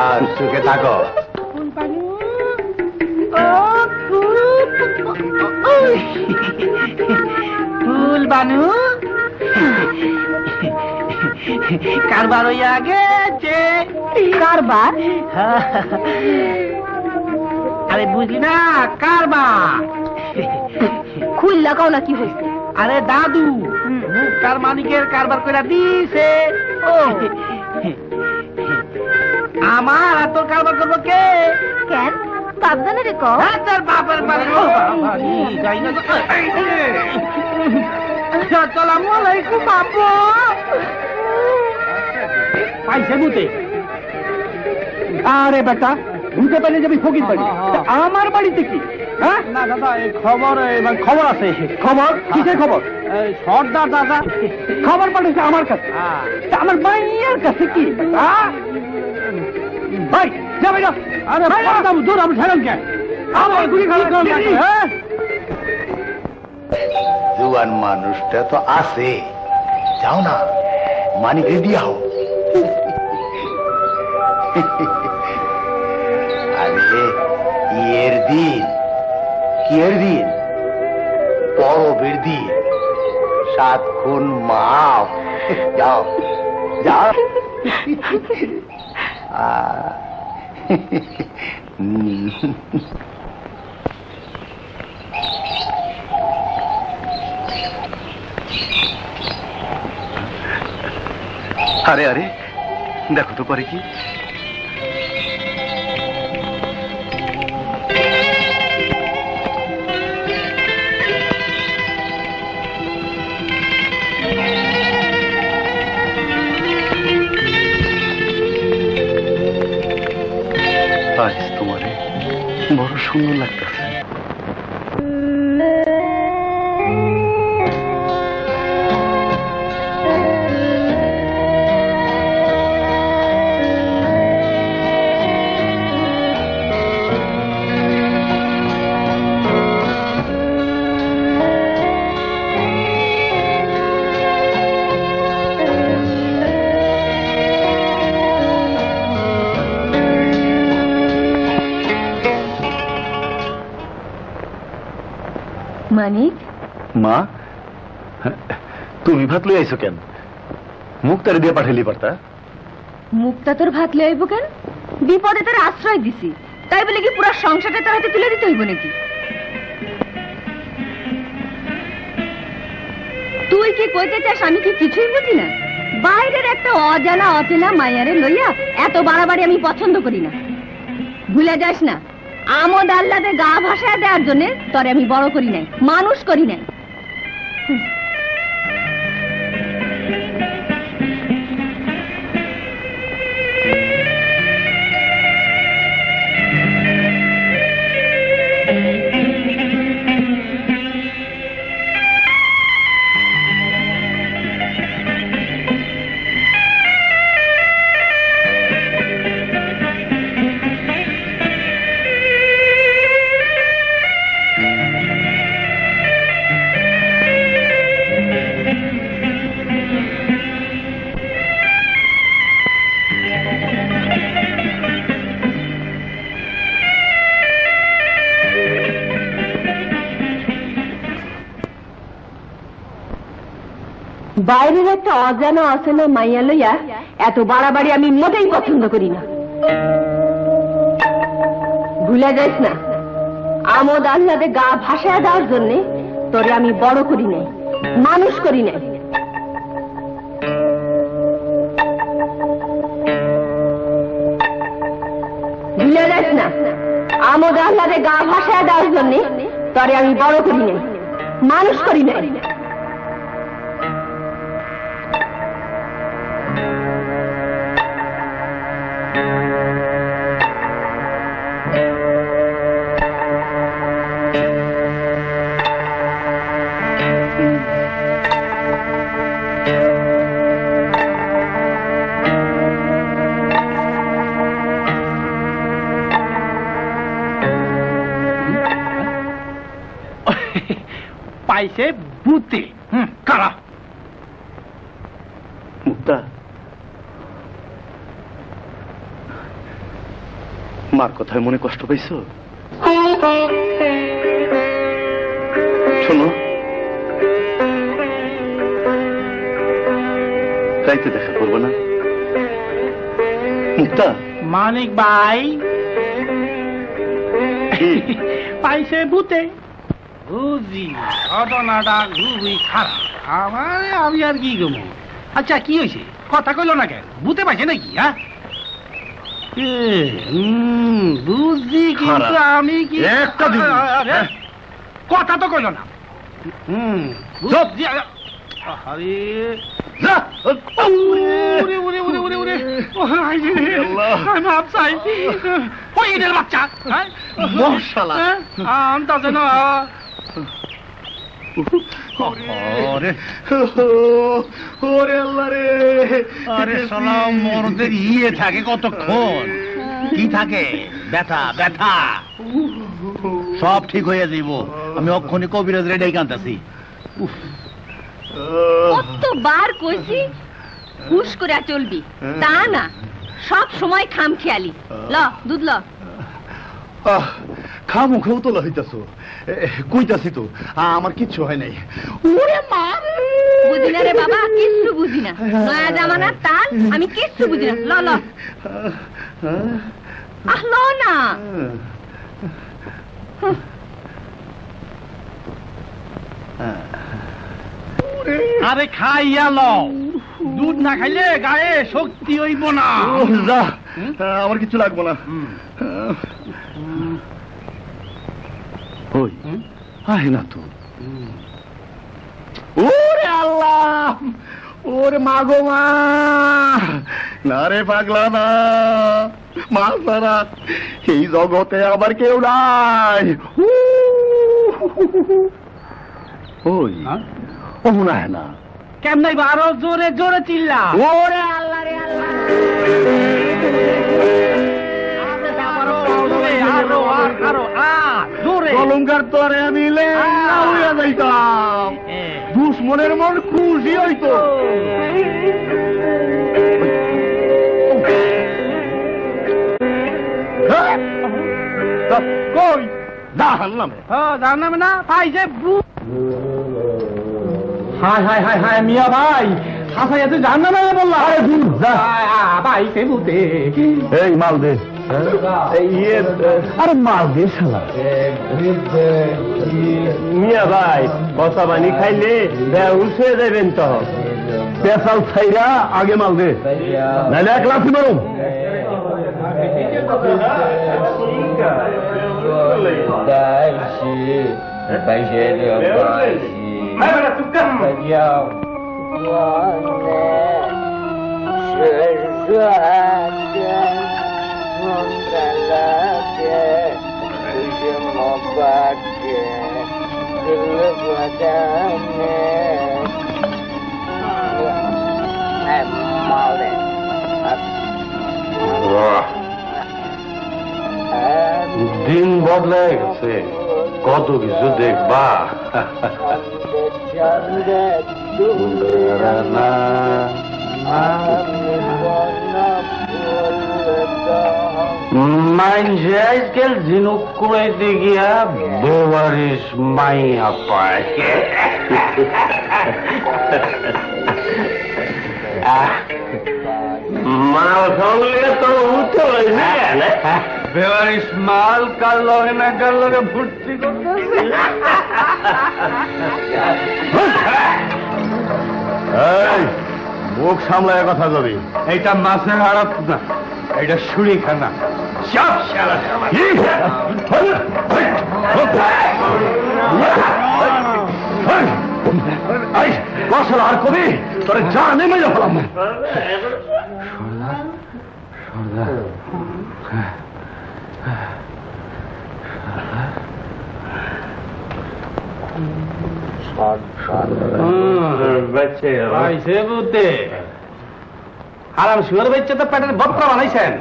[SPEAKER 4] আর সুখে থাকো।
[SPEAKER 5] ফুল বানু কারবার হইয়া গেছে।
[SPEAKER 3] কারবার?
[SPEAKER 5] আরে বুঝলি না, কারবার।
[SPEAKER 3] খুল লাগাও না, কি হয়েছে?
[SPEAKER 5] আরে দাদু তার মানিকের কারবার করে দিছে। ও আমার আর তোর কারবার করবো কে?
[SPEAKER 3] কেন সাবধানে রে কও।
[SPEAKER 5] তোর বাপের আসসালামু আলাইকুম বাবু। পাইছে মুতে? আরে বেটা ভূতে পেলে যাবি ফকির বাড়ি, আমার বাড়িতে কি?
[SPEAKER 4] হ্যাঁ না দাদা এই খবর খবর আছে খবর কিসের খবর সর্দার দাদা খবর পাঠিয়েছে আমার কাছে আমার ভাইয়ের কাছে কি ভাই যাবে না আরে দূর আমি ছেড়েন কে আমার গুলি খাওয়া
[SPEAKER 6] জুয়ান মানুষটা তো আছে যাও না মানিকে দিয়াও আরে ইয়ের দিন কিয়ের দিন পরবের দিন 7 খুন মাফ যাও যাও আরে আরে দেখো তো পারে কি আজ তোমারে বড় সুন্দর লাগতেছে
[SPEAKER 3] মানিক
[SPEAKER 6] মা তুমি ভাত লই আইছো কেন মুক্তারে দিয়ে পাঠাইলি পারতা
[SPEAKER 3] মুক্তা তোর ভাত লয়ে আইব কেন বিপদে তোর আশ্রয় দিছি তাই বলে কি পুরো সংসারটা তোর হাতে তুলে দিতে হইব নাকি তুই কি কইতে চাস আমি কি কিছুই বুঝি না বাইরের একটা অজানা অচেনা মায়ারে লইয়া এত বাড়াবাড়ি আমি পছন্দ করি না ভুলে যাস না আমোদ আল্লাদে গা ভাসায় দেওয়ার জন্য তোরে আমি বড় করি নাই মানুষ করি নাই বাইরের একটা অজানা অচেনা মাইয়া লইয়া এত বাড়াবাড়ি আমি মোটেই পছন্দ করি না ভুলে যাইস না আমোদ আহ্লাদে গা ভাসায় দেওয়ার জন্য তোরে আমি বড় করি নাই মানুষ করি নাই ভুলে যাইস না আমোদ আহ্লাদে গা ভাসায় দেওয়ার জন্য তোরে আমি বড় করি নাই মানুষ করি নাই
[SPEAKER 4] পাইছে বুতে কারা
[SPEAKER 6] মুক্তা মার কথায় মনে কষ্ট পাইছো শোনো রাইতে দেখা করবো না মুক্তা
[SPEAKER 4] মানিক ভাই পাইছে বুতে বুঝি ঘটনাটা খুবই খারাপ আমারে আমি আর কি গমো আচ্ছা কি হয়েছে কথা কইল না কেন বুতে পাইছে নাকি হ্যাঁ বুঝছি কিন্তু আমি কি কথা তো কইল না
[SPEAKER 6] মাপ চাই ওই ঈদের বাচ্চা মশালা আনতাছে না ওরে আল্লাহ রে আরে সালাম মরদের ইয়ে থাকে কতক্ষণ কি থাকে ব্যথা ব্যথা সব ঠিক হয়ে যাইব আমি অক্ষণে কবিরাজ রেডাই কান্তাছি
[SPEAKER 3] কতবার কইছি হুশ করে চলবি তা না সব সময় খাম খেয়ালি ল দুধ ল
[SPEAKER 6] খা মুখেও তো লইতাছো কইতাছি তো আমার কিচ্ছু হয় নাই ওরে মা
[SPEAKER 3] বুঝি না রে বাবা কিচ্ছু বুঝি না নয়া জামানার তাল আমি কিচ্ছু বুঝি না ল ল আহ ল না
[SPEAKER 6] আরে খাইয়া লও দুধ না খাইলে গায়ে শক্তি হইব না যা আমার কিছু লাগবো না ওই আয় না তো ওরে আল্লাহ ওরে মা গো মা না রে পাগলা না মা সারা এই জগতে আবার কেউ নাই ওই ও মনে হয় না কেমন আরো জোরে জোরে চিল্লা ওরে আল্লাহ রে আল্লাহ কলঙ্কার তরে মিলে উড়ে যাইতাম দুশ্মনের মন খুশি হইতো কই জাহান নামে না পাইছে হায় হায় হায় হায় মিয়া ভাই হাসাই এত জাহান নামে বললা আরে ভাই সে বুতে এই মাল দে আরে মাল দে শালা মিয়া ভাই কষা পানি খাইলে উঠে যাবেন তো পেশাল ছাইরা আগে মাল দে নাইলে এক লাফি মারুম
[SPEAKER 1] দিন বদলে গেছে কত কিছু দেখবা মানুষে আজকাল ঝিনুক কুড়াইতে গিয়া বেবারিশ মাইয়া পায় মাল খাওয়ালে তো উঠে বেবারিশ মাল কার লগে না কার লগে ফুর্তি করতেছে মুখ সামলায় কথা যাবি এইটা মাছের আড়ত না এটা শুড়ি খানা সব শালা কসল আর কবি তোরে যা নেমে যাবলাম আরাম শুয়ার বাচ্চা তো পেটের বক্তা বানাইছেন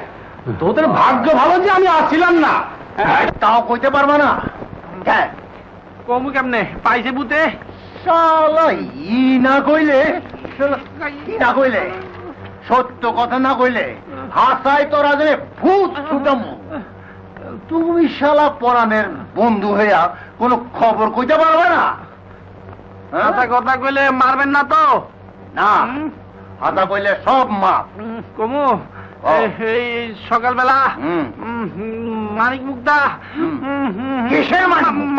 [SPEAKER 1] তোদের ভাগ্য ভালো যে আমি আসছিলাম না তাও কইতে পারবা না কমু কেমনে পাইছে বুতে ই না কইলে সত্য কথা না কইলে হাসাই তোরা যে ভূত ছুটাম তুমি শালা পরাণের বন্ধু হইয়া কোন খবর কইতে পারবে না কথা কইলে মারবেন না তো না কথা কইলে সব মাপ কমু এই সকালবেলা মানিক মুক্তা কিসে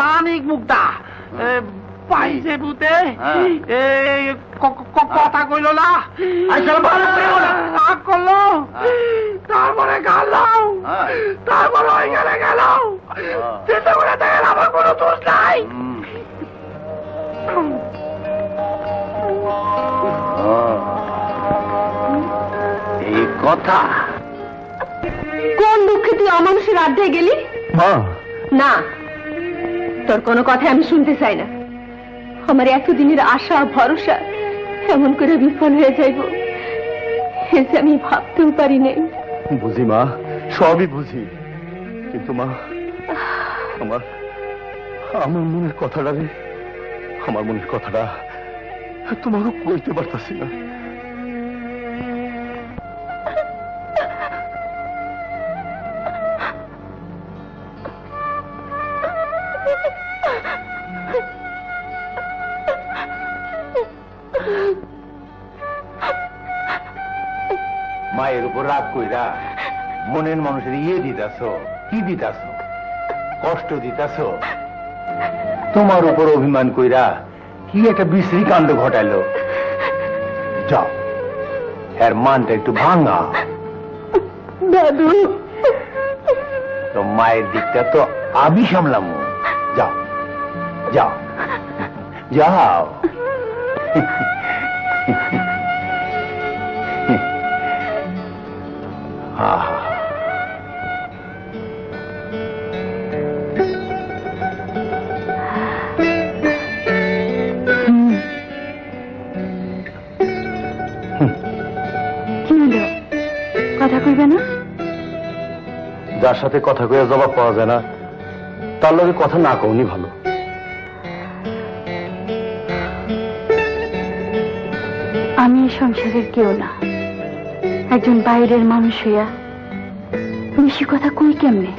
[SPEAKER 1] মানিক মুক্তা পাইছে ভূতে কথা কইল না রাগ করলো তারপরে গালাও তারপরে ওইখানে গেল চিন্তা করে দেখেন আমার কোনো দোষ নাই এই
[SPEAKER 6] কথা?
[SPEAKER 3] কোন দুঃখে তুই অমানুষের আড্ডায় গেলি?
[SPEAKER 6] মা,
[SPEAKER 3] না, তোর কোনো কথা আমি শুনতে চাই না। আমার এতদিনের আশা ভরসা এমন করে বিফল হয়ে যাইব এ যে আমি ভাবতেও পারি নাই।
[SPEAKER 6] বুঝি মা, সবই বুঝি, কিন্তু মা আমার আমার মনের কথাটা রে, আমার মনের কথাটা তোমারও কইতে পারতাছি না। মায়ের উপর রাগ কইরা মনের মানুষের দিতাছ, কি দিতাছ? কষ্ট দিতাছ। তোমার উপর অভিমান কইরা কি একটা বিশ্রী কাণ্ড ঘটাইলো। যাও, এর মানটা একটু ভাঙা।
[SPEAKER 3] দাদু,
[SPEAKER 6] তো মায়ের দিকটা তো আমি সামলাম। যাও যাও যাও।
[SPEAKER 3] কথা কইবে না?
[SPEAKER 6] যার সাথে কথা কইয়া জবাব পাওয়া যায় না তার লগে কথা না কওনি ভালো।
[SPEAKER 3] আমি এই সংসারের কেউ না, একজন বাইরের মানুষ হইয়া বেশি কথা কই কেমনে?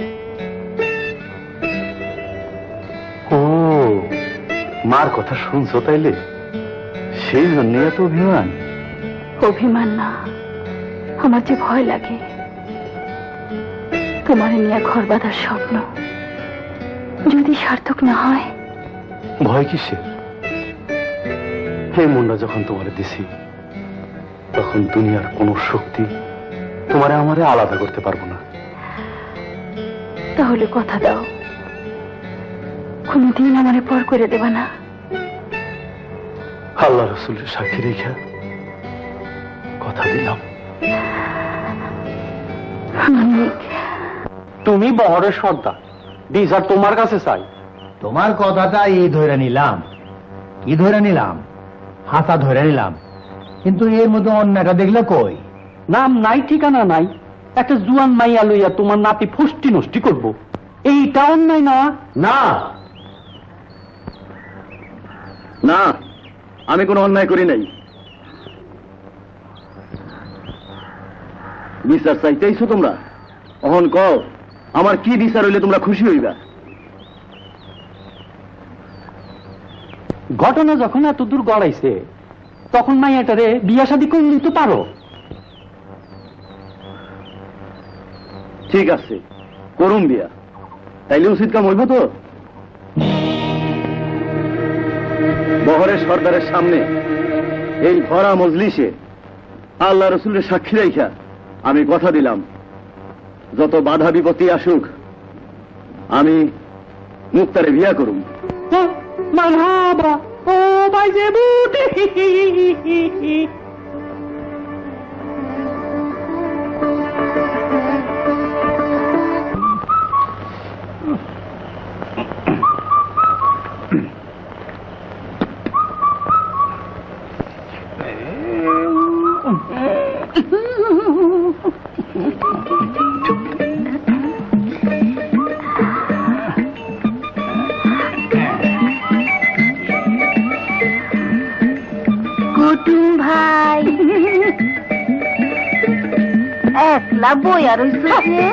[SPEAKER 6] ও, মার কথা শুনছো তাইলে? সেই জন্য এত অভিমান?
[SPEAKER 3] অভিমান না, আমার যে ভয় লাগে। তোমার নিয়ে ঘর বাঁধার স্বপ্ন যদি সার্থক না হয়।
[SPEAKER 6] ভয় কিসের? এই মনটা যখন তোমারে দিছি তখন দুনিয়ার কোন শক্তি তোমারে আমারে আলাদা করতে পারবো না।
[SPEAKER 3] তাহলে কথা দাও, কোনদিন আমারে পর করে দেবা না।
[SPEAKER 6] আল্লাহ রসুলের সাক্ষী রেখা কথা দিলাম।
[SPEAKER 4] তুমি বহরের সর্দার, বিচার তোমার কাছে চাই।
[SPEAKER 6] তোমার কথাটা ধরে নিলাম, ধরে নিলাম, হাসা ধরে নিলাম, কিন্তু এর মধ্যে অন্যটা দেখলে কই?
[SPEAKER 4] নাম নাই, ঠিকানা নাই, একটা জুয়ান মাইয়া লইয়া তোমার নাতি ফুষ্টি নষ্টি করব, এইটা অন্যায় না?
[SPEAKER 6] না
[SPEAKER 2] না, আমি কোনো অন্যায় করি নাই। বিচার চাইতেইছো তোমরা? অহন কও, আমার কি বিচার হইলে তোমরা খুশি হইবা?
[SPEAKER 4] ঘটনা যখন এত দূর গড়াইছে তখন মাইয়াটারে বিয়া শাদী করে নিতে পারো।
[SPEAKER 2] ঠিক আছে, করুম বিয়া, তাইলে উচিত কাম হইব তো? বহরের সর্দারের সামনে এই ভরা মজলিসে আল্লাহ রসুলের সাক্ষী রাইখা আমি কথা দিলাম, যত বাধা বিপত্তি আসুক আমি মুক্তারে বিয়া করুম।
[SPEAKER 4] মারহাবা, ও ভাই যে বুটি।
[SPEAKER 3] কুটুম ভাই, একলা বইয়া রইছ যে?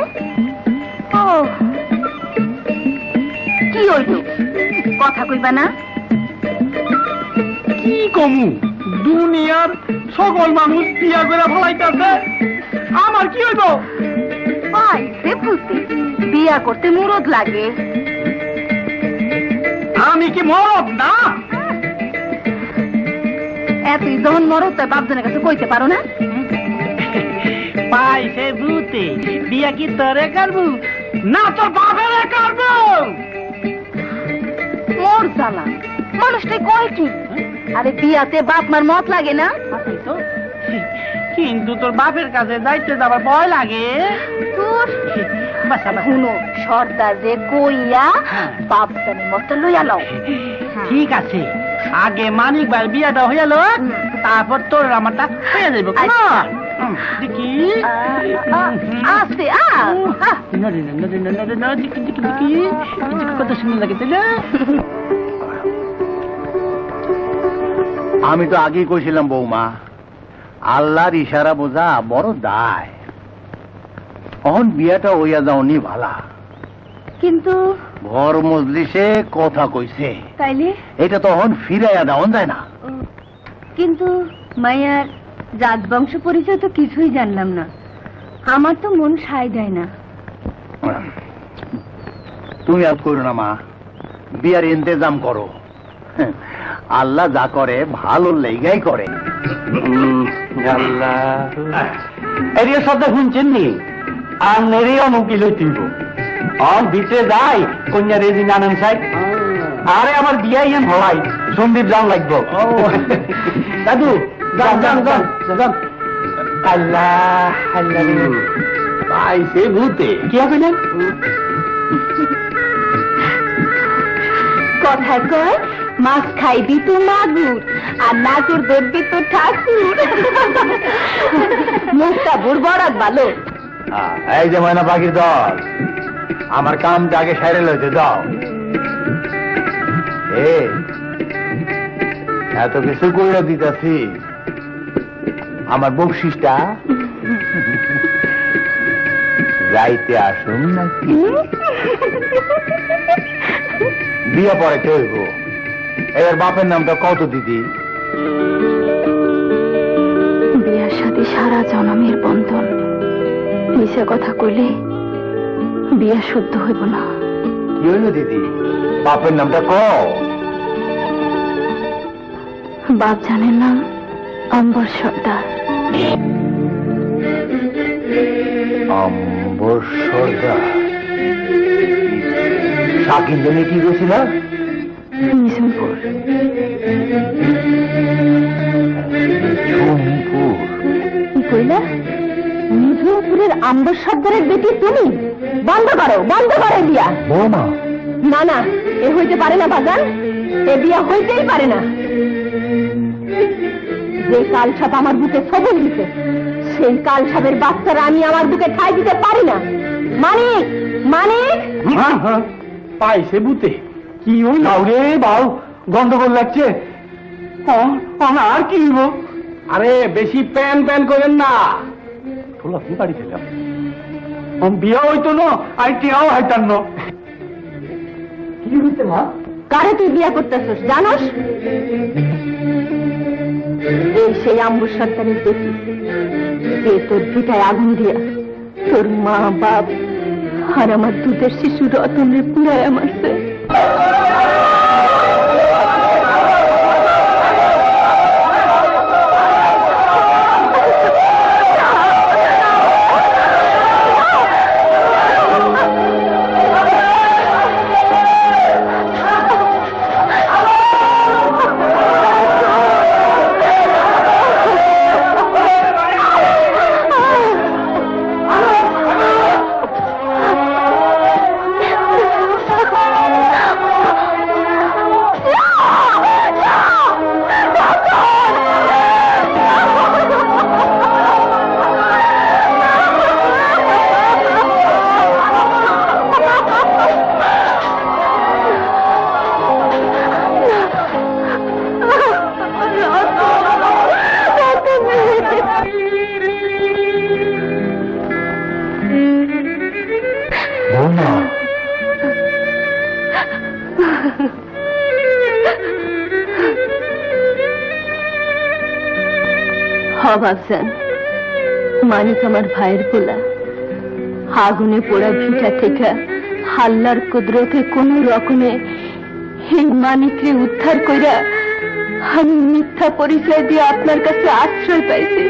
[SPEAKER 3] ও, কি হইল, কথা কইবা না?
[SPEAKER 4] কি কমু, দুনিয়ার সকল মানুষ বিয়া করে ফলাইতেছে, আমার কি হইব?
[SPEAKER 3] পাইছে বুঝি, বিয়া করতে মুরদ লাগে।
[SPEAKER 4] আমি কি মরদ না?
[SPEAKER 3] এতই যখন মরদ তাই বাপজনের কাছে কইতে পারো না?
[SPEAKER 4] পাইছে ভূতে, বিয়া কি তোরে করবো না তোর বাপেরে করবো?
[SPEAKER 3] মোর জ্বালা, মানুষটাই কয় কি? আরে বিয়াতে বাপ মার মত লাগে না?
[SPEAKER 4] কিন্তু তোর বাপের কাছে যাইতে যাবার ভয় লাগে।
[SPEAKER 7] শুনো সর্দার রে কইয়া বাপদানি মতো লইয়া লও।
[SPEAKER 4] ঠিক আছে, আগে মানিক ভাই বিয়াটা হইয়া লো, তারপর তোর আমারটা হয়ে যাইব। দেখি
[SPEAKER 7] আছে
[SPEAKER 4] কত সুন্দর লাগে, তাই না?
[SPEAKER 6] আমি তো আগেই কইছিলাম বৌমা, আল্লাহর ইশারা বোঝা বড় দায়। অহন বিয়াটা হইয়া যাওনি ভালা।
[SPEAKER 7] কিন্তু
[SPEAKER 6] ঘর মজলিসে কথা কইছে,
[SPEAKER 3] তাইলে
[SPEAKER 6] এটা তখন ফিরাইয়া দেওয়া যায় না।
[SPEAKER 3] কিন্তু মায়ার জাত বংশ পরিচয় তো কিছুই জানলাম না, আমার তো মন সায় দেয় না।
[SPEAKER 6] তুমি আর করো না মা, বিয়ার ইন্তজাম করো। আল্লাহ যা করে ভালো লেগাই করে।
[SPEAKER 4] এরিয়া শব্দ শুনছেন নি? আর নেরে অনুকিল হইব অন ভিতরে যাই কন্যা রেজি নানান সাহেব। আরে আমার বিয়াই এম হলাই সন্দীপ যান লাগবো। দাদু যান যান যান যান। আল্লাহ আল্লাহ পাইছে ভূতে। কি হবে না
[SPEAKER 3] কথা কয় মাছ খাইবি তো মাগুর আর নাচুর ধরবি তো ঠাকুর। মুখটা বুড় বরাত ভালো।
[SPEAKER 6] এই যে ময়না পাখির দল, আমার কামটা আগে সাইরে লইতে দাও। এত কিছু করে দিতেছি, আমার বকশিসটা যাইতে আসুন নাকি? বিয়ে পরে হইব। এবার বাপের নামটা কত দিদি?
[SPEAKER 3] বিয়ার সাথে সারা জনমের বন্ধন, মিশা কথা কইলে বিয়া শুদ্ধ হইব না।
[SPEAKER 6] কি হইল দিদি, বাপের নামটা ক।
[SPEAKER 3] বাপ জানেন নাম অম্বর সর্দার।
[SPEAKER 6] অম্বর সর্দার? শাকিন জমি কি গেছিল?
[SPEAKER 3] মিশনপুর। কি কইলা? মিঠুনপুরের আম্বর সর্দারের বেটি তুমি? বন্ধ করো বিয়া।
[SPEAKER 6] বৌমা,
[SPEAKER 3] না না, এ হইতে পারে না বাজান, এ বিয়া হইতেই পারে না। যে কাল সাপ আমার বুকে সবল দিতে, সেই কাল সাপের বাচ্চারা আমি আমার বুকে ঠাই দিতে পারি না। মানিক মানিক।
[SPEAKER 4] পাইছে ভূতে। কি হইল রে বাউ, গন্ডগোল লাগছে। আর কি হইব? আরে বেশি প্যান প্যান করেন না। ঠোলা কি বাড়ি খেলাম, বিয়া হইতো না, আর টিয়াও হইতাম না। কি হইতে মা?
[SPEAKER 3] কারে তুই বিয়া করতেছিস জানোস? এই সেই আম্বুর সর্দারের বেটি, যে তোর ভিটায় আগুন দিয়া তোর মা বাপ আর আমার দুধের শিশু রতনের পুরায় মারছে। বাপজান, মানিক আমার ভাইয়ের পোলা, আগুনে পোড়া ভিটা থেকে হাল্লার কুদরতে কোন রকমে এই মানিকরে উদ্ধার কইরা আমি মিথ্যা পরিচয় দিয়ে আপনার কাছে আশ্রয় পাইছি।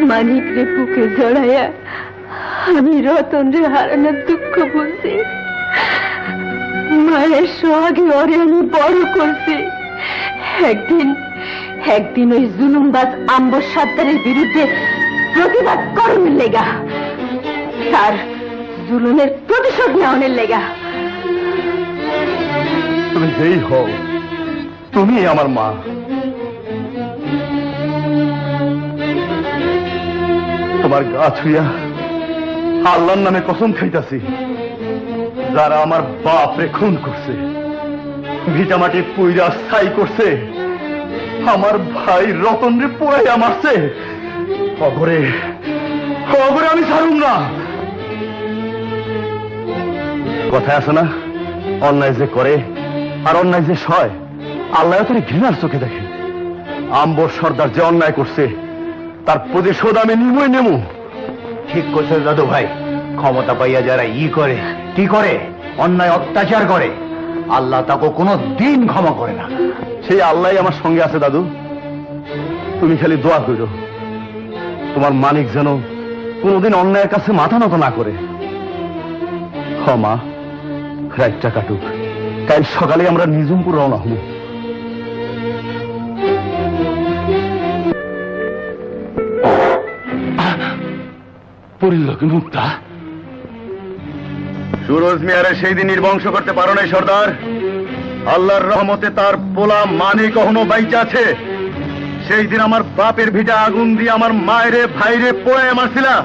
[SPEAKER 3] মানিকরে বুকে জড়াইয়া আমি রতন রে হারানোর দুঃখ বলছি। মায়ের সোহাগে ওরে আমি বড় করছি। একদিন ওই জুলুমবাজ আম্বর সর্দারের বিরুদ্ধে প্রতিবাদ করণের লেগা আর জুলুমের প্রতিশোধ নেওয়ার লেগা।
[SPEAKER 6] তুমি যেই হও, তুমি আমার মা। তোমার গা ছুঁয়া আল্লাহর নামে কসম খাইতাছি, যারা আমার বাপরে খুন করছে, ভিটামাটি পুইরা ছাই করছে, আমার ভাই রতন রে পোড়াইয়া মারছে, খবরে খবরে আমি ছাড়ুম না। কথায় আছে না, অন্যায় যে করে আর অন্যায় যে সয়, আল্লাহ তোর ঘৃণার চোখে দেখে। আম্বর সর্দার যে অন্যায় করছে, তার প্রতিশোধ আমি নিমই নেমু। ঠিক করছে দাদু ভাই, ক্ষমতা পাইয়া যারা করে কি করে, অন্যায় অত্যাচার করে, আল্লাহ তাকে কোনো দিন ক্ষমা করে না। সেই আল্লাহ আমার সঙ্গে আছে দাদু, তুমি খালি দোয়া করো তোমার মানিক যেন কোনোদিন অন্যায়ের কাছে মাথা নত না করে। মা, রাতটা কাটুক, কাল সকালে আমরা নিজুমপুর রওনা হব। পড়িল কি মুক্তা? সুরজ মিয়ারে সেই দিন নির্বংশ করতে পারো নাই সর্দার। আল্লাহর রহমতে তার পোলা মানে কখনো বাইচা আছে। সেই দিন আমার বাপের ভিটা আগুন দিয়ে আমার মায়েরে ভাইরে পোড়ায় মারছিলা,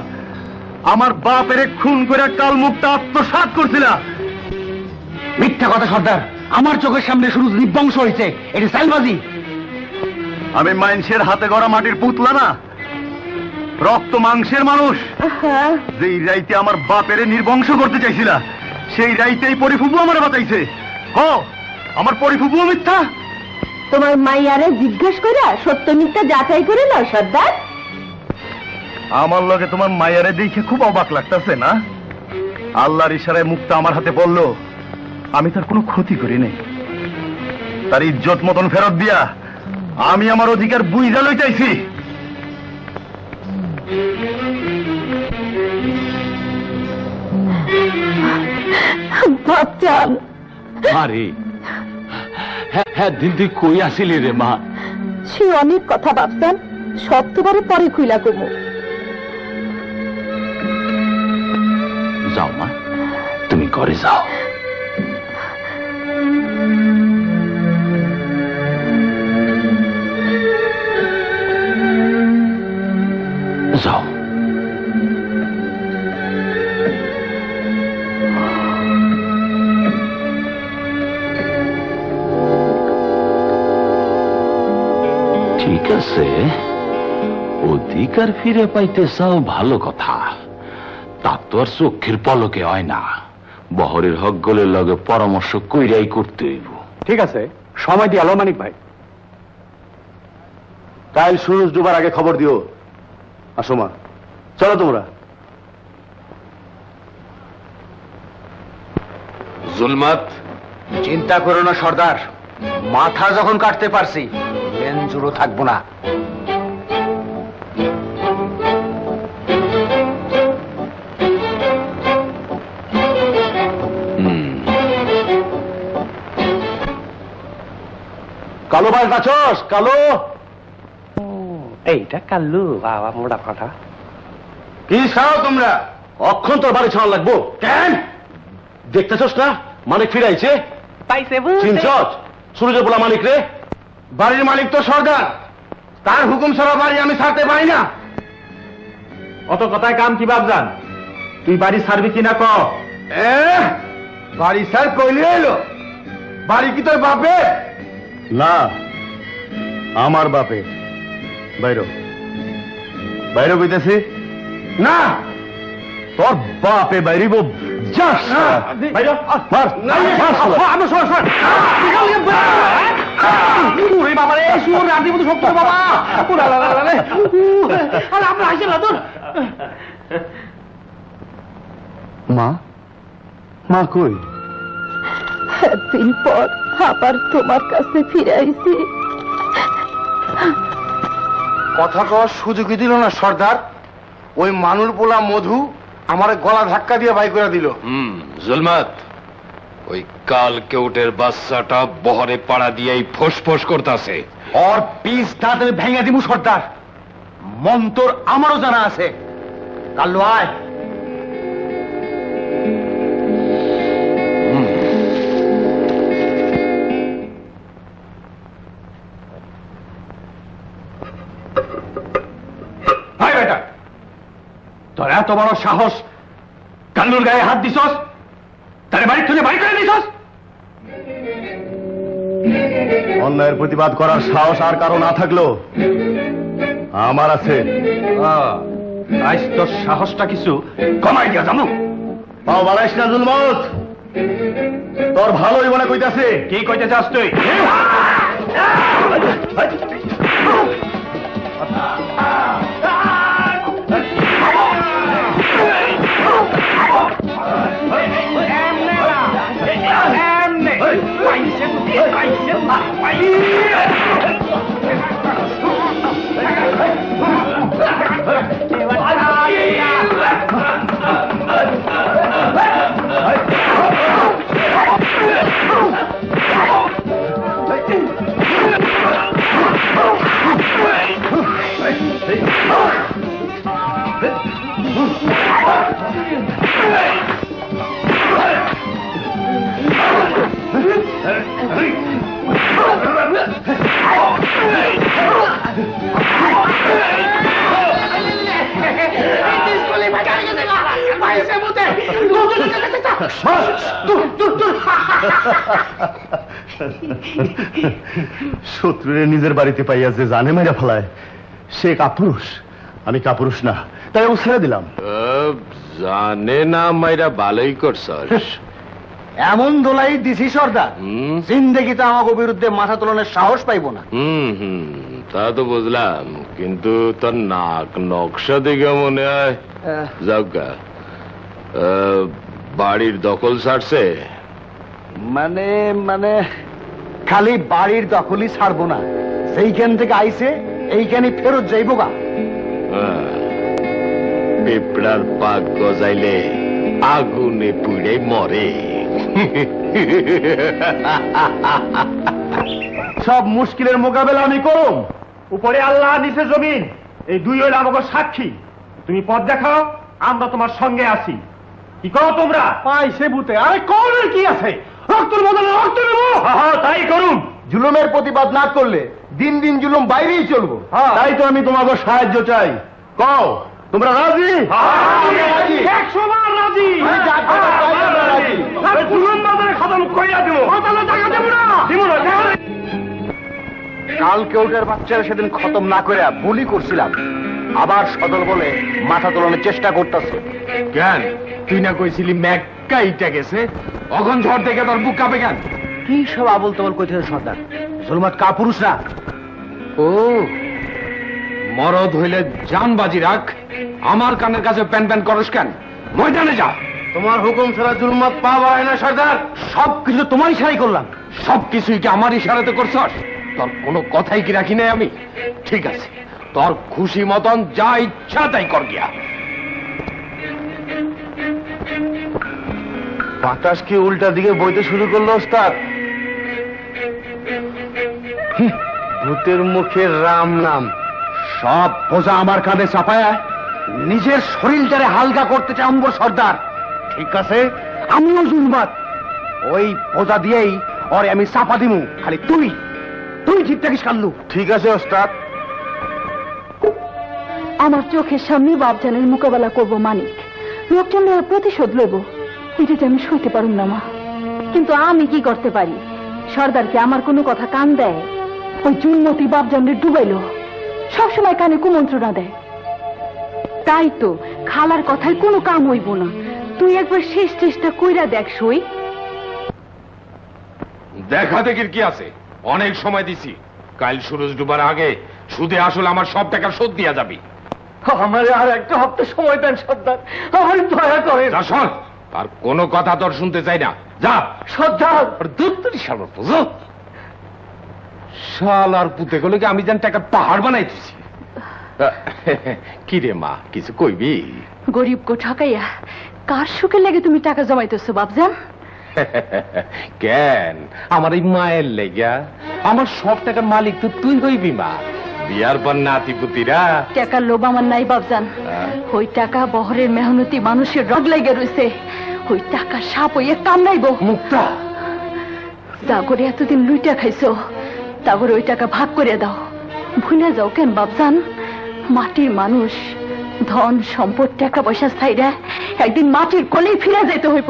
[SPEAKER 6] আমার বাপেরে খুন করে কাল মুক্তা আত্মসাৎ করছিলা। মিথ্যা কথা সর্দার, আমার চোখের সামনে সুরজ নির্বংশ হয়েছে, এটি সাইলবাজি। আমি মাইনসের হাতে গড়া মাটির পুতলা না, রক্ত মাংসের মানুষ। যেই রাইতে আমার বাপেরে নির্বংশ করতে চাইছিলা, সেই রাইতেই পরিফুবু আমার বাঁচাইছে। আমার পরিফুবু মিথ্যা?
[SPEAKER 3] তোমার মাইয়ারে জিজ্ঞেস করে সত্য মিথ্যা যাচাই করে নাও সর্দার।
[SPEAKER 6] আমার লগে তোমার মায়ারে দেখে খুব অবাক লাগতেছে না? আল্লাহর ইশারায় মুক্তা আমার হাতে পড়লো, আমি তার কোনো ক্ষতি করি নাই। তার ইজ্জত মতন ফেরত দিয়া আমি আমার অধিকার বুঝা লইতেছি।
[SPEAKER 3] বাপজান,
[SPEAKER 1] আরে হ্যাঁ দিন তুই কই আসিলি রে মা?
[SPEAKER 3] সে অনেক কথা বাপজান, সব তোমারে পরে খুইলা কমু।
[SPEAKER 1] যাও মা, তুমি ঘরে যাও। যাও। ঠিক আছে, অধিকার ফিরে পাইতে চাও, ভালো কথা। তা তো আর চোখের পলকে হয় না, বহরের হক গোলের লগে পরামর্শ কইরাই করতে হইব।
[SPEAKER 4] ঠিক আছে, সময় দিয়ে আলো মানিক ভাই।
[SPEAKER 6] কাল সুরজ ডুবার আগে খবর দিও। আসো মা, চলো তোমরা।
[SPEAKER 1] জুলমাত,
[SPEAKER 4] চিন্তা করো না সর্দার, মাথা যখন কাটতে পারছি লেঞ্জুরও থাকবো না।
[SPEAKER 6] কালো ভাই নাচস? কালো,
[SPEAKER 4] এইটা কাল্লু বাবা মোটা ফাটা।
[SPEAKER 6] কি চাও তোমরা? অক্ষণ তোর বাড়ি ছাড়া লাগবো কেন? দেখতেছস না মানিক ফিরাইছে? চিনছস সুরজে বলা মানিক রে? বাড়ির মালিক তো সর্দার, তার হুকুম ছাড়া বাড়ি আমি ছাড়তে পারি না।
[SPEAKER 4] অত কথায় কাম কি বাপজান? তুই বাড়ি ছাড়বি কিনা ক?
[SPEAKER 6] বাড়ি স্যার কইলে এলো, বাড়ি কি তোর বাপে? না, আমার বাপে। বাইরো বাইরো কইতেছি না, তোর বাপে বাইরিব। যাস বাইরো, মার আমার শোন শোন। বাবা রে, সুর রান্দির মতো শক্ত বাবা। আর আমরা আসে না তোর মা। মা কই?
[SPEAKER 3] দিন পর আবার তোমার কাছে ফিরে আইছি।
[SPEAKER 6] কথা কওয়ার সুযোগই দিল না সর্দার। ওই মানুর পোলা মধু আমার গলা ধাক্কা দিয়ে বাই করে দিল।
[SPEAKER 1] জুলমাত, ওই কাল কেউটের বাচ্চাটা বহরে পাড়া দিয়েই ফোঁস ফোঁস করতেছে।
[SPEAKER 4] ওর পিস দাঁত আমি ভেঙে দিব সর্দার। মন্তর আমারও জানা আছে। কাল্লু আয়। হাই বেটা, তোর এত বড় সাহস, কাল্লুর গায়ে হাত দিছস, তারে বাড়ি থেকে বাড়ি করে দিছস।
[SPEAKER 6] অন্যায়ের প্রতিবাদ করার সাহস আর কারো না থাকলেও আমার আছে।
[SPEAKER 4] আজ তোর সাহসটা কিছু কমাই দিয়া জানো।
[SPEAKER 6] পাও বাড়াইস না জুলমত, তোর ভালোই মনে কইতাছে।
[SPEAKER 4] কি কইতে চাস তুই?
[SPEAKER 6] শত্রুরে নিজের বাড়িতে পাইয়া যে জানে মেরা ফেলায় সে কাপুরুষ। আমি কাপুরুষ না, তাই ও ছেড়ে দিলাম।
[SPEAKER 1] জানে না মাইরা ভালোই করছস।
[SPEAKER 4] এমন দোলাই দিছি সর্দার, জিন্দেগিতে আমাকে বিরুদ্ধে মাথা তোলনের সাহস পাইব না।
[SPEAKER 1] তা তো বুঝলাম, কিন্তু তোর নাক নকশা দেখে মনে হয় যাওগা বাড়ির দখল ছাড়ছে।
[SPEAKER 4] মানে মানে খালি বাড়ির দখলই ছাড়বো না, সেইখান থেকে আইছে এইখানে ফেরত যাইব গা।
[SPEAKER 1] পিঁপড়ার পাক গজাইলে আগুনে পুড়ে মরে।
[SPEAKER 6] সব মুশকিলের মোকাবেলা আমি করুম। উপরে আল্লাহ, নিচে জমিন, এই দুই হইল আমাকে সাক্ষী। তুমি পথ দেখাও, আমরা তোমার সঙ্গে আছি। কি করো তোমরা? পাইছে ভূতে। আরে করের কি আছে? রক্তের বদলে রক্ত নেব। তাই করুন। জুলুমের প্রতিবাদ না করলে দিন দিন জুলুম বাইরেই চলবো। তাই তো আমি তোমাকে সাহায্য চাই। কও তোমরা রাজি? 100 বার রাজি। জুলুম বাজারে খতম কইরা দেব।
[SPEAKER 4] কাল কেউটের বাচ্চারা সেদিন খতম না করে বুলি করছিলাম, আবার সদল বলে মাথা তোলানোর চেষ্টা করতেছে।
[SPEAKER 1] কেন তুই না কইছিলি ম্যাক্কাইটা গেছে? অগন ঝড় দেখে তোর বুক কাঁপে কেন?
[SPEAKER 4] কি সব আবল তাবল কইতেছে সর্দার? জুলমাত কাপুরুষ না।
[SPEAKER 1] ও মরদ হইলে জানবাজি রাখ, আমার কানের কাছে প্যান প্যান করস কেন? ময়দানে যা।
[SPEAKER 6] তোমার হুকুম ছাড়া জুলমাত পা বাড়ায় না সর্দার।
[SPEAKER 4] সবকিছু তোমার ইশারাই করলাম।
[SPEAKER 1] সবকিছুই কি আমার ইশারাতে করছস? তোর কোনো কথাই কি রাখি নাই আমি? ঠিক আছে, তোর খুশি মতন যা ইচ্ছা তাই কর গিয়া।
[SPEAKER 6] বাতাস কি উল্টা দিকে বইতে শুরু করলো ওস্তাদ? ভূতের মুখে রাম নাম।
[SPEAKER 4] সব বোঝা আমার কাঁধে চাপায়া নিজের শরীরটারে হালকা করতে চাই অম্বর সর্দার। ঠিক আছে, আমিও জুলমাত। ওই বোঝা দিয়েই ওরে আমি চাপা দিমু। খালি তুই ঠিক থাকিস কাল্লু।
[SPEAKER 6] ঠিক আছে ওস্তাদ।
[SPEAKER 3] আমার চোখের সামনে বাপজানের মোকাবেলা করব মানিক, লোকজনের প্রতিশোধ লইব, এটা যে আমি সইতে পারুম না মা। কিন্তু আমি কি করতে পারি? সর্দারকে আমার কোনো কথা কান দেয়? ওই জুনমতি বাপজানরে ডুবাইলো, সবসময় কানে কুমন্ত্রণা দেয়। তাই তো খালার কথায় কোনো কাম হইব না। তুই একবার শেষ চেষ্টা কইরা দেখ সই।
[SPEAKER 1] দেখা দেখির কি আছে? অনেক সময় দিছি। কাল সুরজ ডুবার আগে সুদে আসলে আমার সব টাকা শোধ দিয়া যাবি।
[SPEAKER 4] আমারে আর একটা হপ্তাহ সময় দেন সর্দার, আমার দয়া করেন।
[SPEAKER 1] যা শোন, আর কোনো কথা তোর শুনতে চাই না। যা
[SPEAKER 4] সর্দার।
[SPEAKER 1] দুত্তরি শাল বুঝো, শাল আর পুতে গেলে কি আমি যেন টাকার পাহাড় বানাইতেছি। কি রে মা, কিছু কইবি?
[SPEAKER 3] গরিব কো ঠকাইয়া কার সুখে লেগে তুমি টাকা জমাইতেছো বাপজান?
[SPEAKER 1] কেন আমার এই মায়ের লেগা? আমার সব টাকার মালিক তো তুই হইবি মা। বিয়ার পর নাতিপুতিরা।
[SPEAKER 3] টাকার লোভ আমার নাই বাপজান। ওই টাকা বহরের মেহনতি মানুষের রগ লেগে রয়েছে। ওই টাকা সাপ হইয়া কামড়াইব।
[SPEAKER 1] মুক্তা,
[SPEAKER 3] যা করে এতদিন লুইটা খাইছো, তা করে ওই টাকা ভাগ করে দাও। ভুলে যাও কেন বাপজান? মাটির মানুষ, ধন সম্পদ টাকা পয়সা ছাইরা একদিন মাটির কোলেই ফিরে যেতে হইব।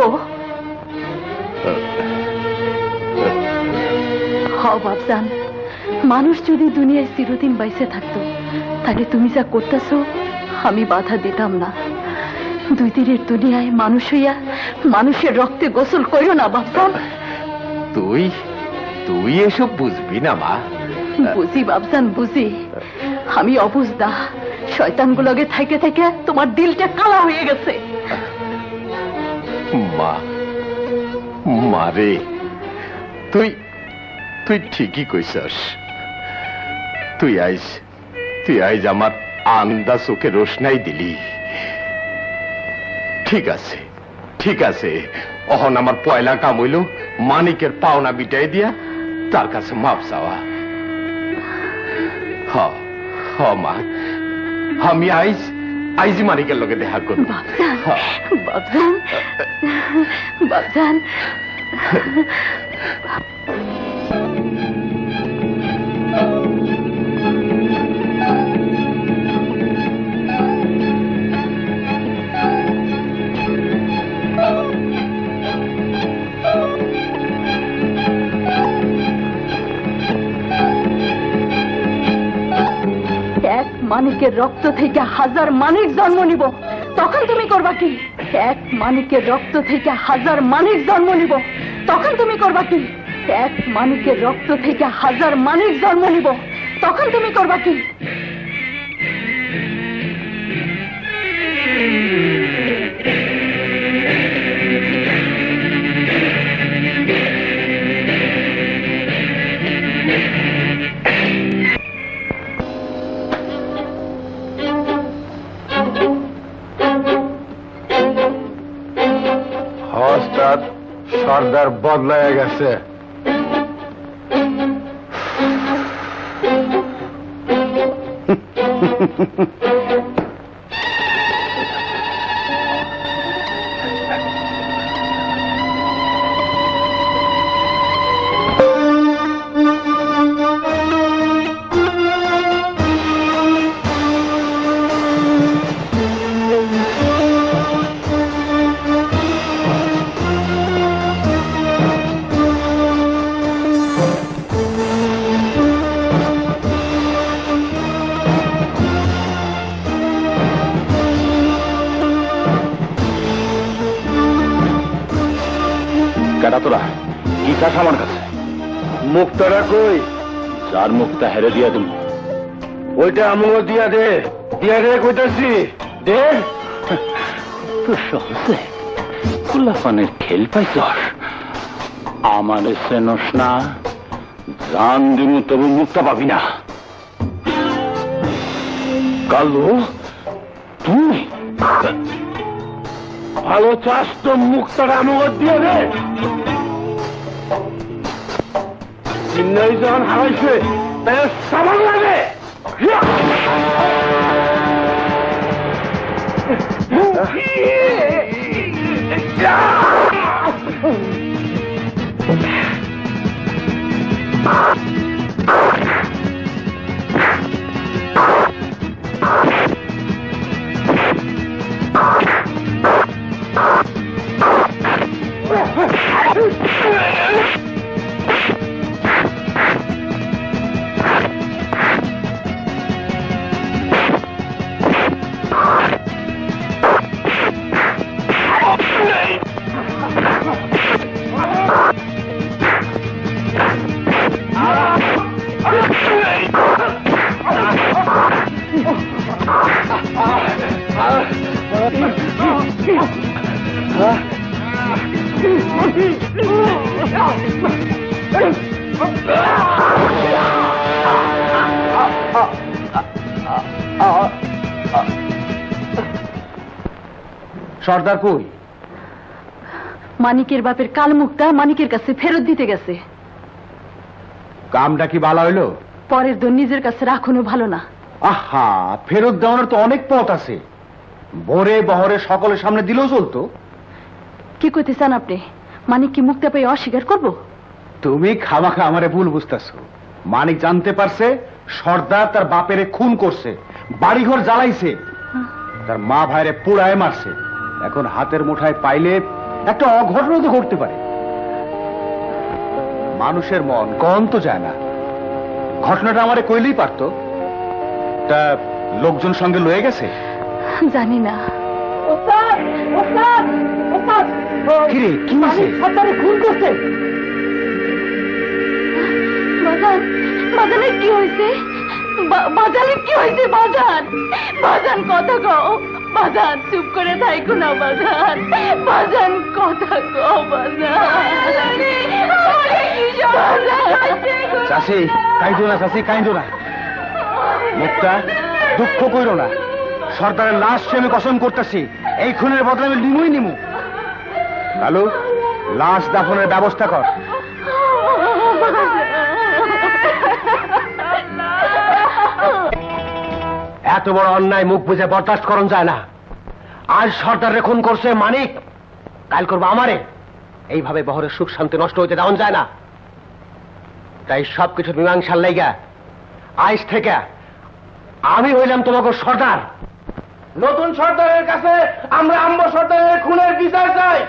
[SPEAKER 3] হ বাপজান, মানুষ যদি দুনিয়ায় চিরদিন বাইসে থাকতো, তাহলে তুমি যা করতেছো আমি বাধা দিতাম না। দুই দিনের দুনিয়ায় মানুষ হইয়া মানুষের রক্তে গোসল করিও না বাপজান।
[SPEAKER 1] তুই তুই এসব বুঝবি না মা।
[SPEAKER 3] বুঝি বাপজান, বুঝি। আমি অবুঝ না। শয়তান গুলোকে থাইকে থাইকে তোমার দিলটা কালা হয়ে গেছে।
[SPEAKER 1] মা, মারে, তুই তুই ঠিকই কইছস। তুই আইজ আমার আন্দা চোখে রোশনাই দিলি। ঠিক আছে, ঠিক আছে। অহন আমার পয়লা কাম হইল মানিকের পাওনা বিটাই দিয়া তার কাছে মাপ চাওয়া। হ হ মা, আমি আইজি মানিকের লগে দেখা করব।
[SPEAKER 3] বাপজান, বাপজান, মানিকের রক্ত থেকে হাজার মানিক জন্ম নিব, তখন তুমি করবা কি? এক মানিকের রক্ত থেকে হাজার মানিক জন্ম নিব, তখন তুমি করবা কি? এক মানিকের রক্ত থেকে হাজার মানিক জন্ম নিব, তখন তুমি করবা কি?
[SPEAKER 1] সর্দার বদলায় গেছে। তোরা কি চাস আমার কাছে? মুক্তাটা কই? যার মুক্তা হেরে দিয়া তুমি, ওইটা আমিও দিয়া দে, দিয়া দে কইতাছি, দে। তো সহজে কুলাফানের খেল পাইছস, আমারে চেনস না, জান দিমু তবু মুক্তা পাবি না। কালু তুই ভালো চাস তো মুক্তাটা আমাকে দিয়ে দে। চিন্নাই যখন হারাইছে তাই সাবান লাগে। সর্দার কই?
[SPEAKER 3] মানিকের বাপের কালমুখটা মানিকের কাছে ফেরত দিতে গেছে।
[SPEAKER 4] কামটা কি ভালো হইলো?
[SPEAKER 3] পরের দর নিজের কাছে রাখুনো ভালো না।
[SPEAKER 4] আহা, ফেরত দেওয়ার তো অনেক পথ আছে। ভোরে বহরে সকলের সামনে দিলেও চলতো।
[SPEAKER 3] কি কইতে চান আপনি? মানিক কি মুক্তা পেয়ে অস্বীকার করব?
[SPEAKER 4] তুমি খামাখা আমারে ভুল বুঝতেছো। মানিক জানতে পারছে সর্দার তার বাপেরে খুন করছে, বাড়িঘর জ্বালাইছে, তার মা ভাইরে পুড়ায় মারছে। এখন হাতের মুঠায় পাইলে একটা অঘটন তো ঘটতে পারে। মানুষের মন কম তো যায় না। ঘটনাটা আমারে কইলেই পারতো। তা লোকজন সঙ্গে লয়ে গেছে?
[SPEAKER 3] জানি না।
[SPEAKER 4] কিরে, কি হয়েছে?
[SPEAKER 3] খুন করছে। বাজান, বাজানের কি হয়েছে? বাজানের কি হয়েছে? বাজান, বাজান কথা কও। বাজান চুপ করে থাইকো না। বাজান, বাজান কথা কও। বাজান,
[SPEAKER 4] চাষি কাইন্দো না, চাষি কাইন্দো না। মুক্তা, দুঃখ কইরো না। সরকারের লাশ আমি কসম করতেছি, এই খুনের বদলে আমি নিমুই নিমু। লালু, লাশ দাফনের ব্যবস্থা কর। এত বড় অন্যায় মুখ বুঝে বরদাস্ত করন যায় না। আজ সর্দারে খুন করছে মানিক, কাল করবো আমারে। এইভাবে বহরের সুখ শান্তি নষ্ট হইতে দেওয়া যায় না। তাই সবকিছু মীমাংসার লাইগা আজ থেকে আমি হইলাম তোমাকে সর্দার। নতুন সর্দারের কাছে আমরা আম্ব সর্দারের খুনের বিচার চাই।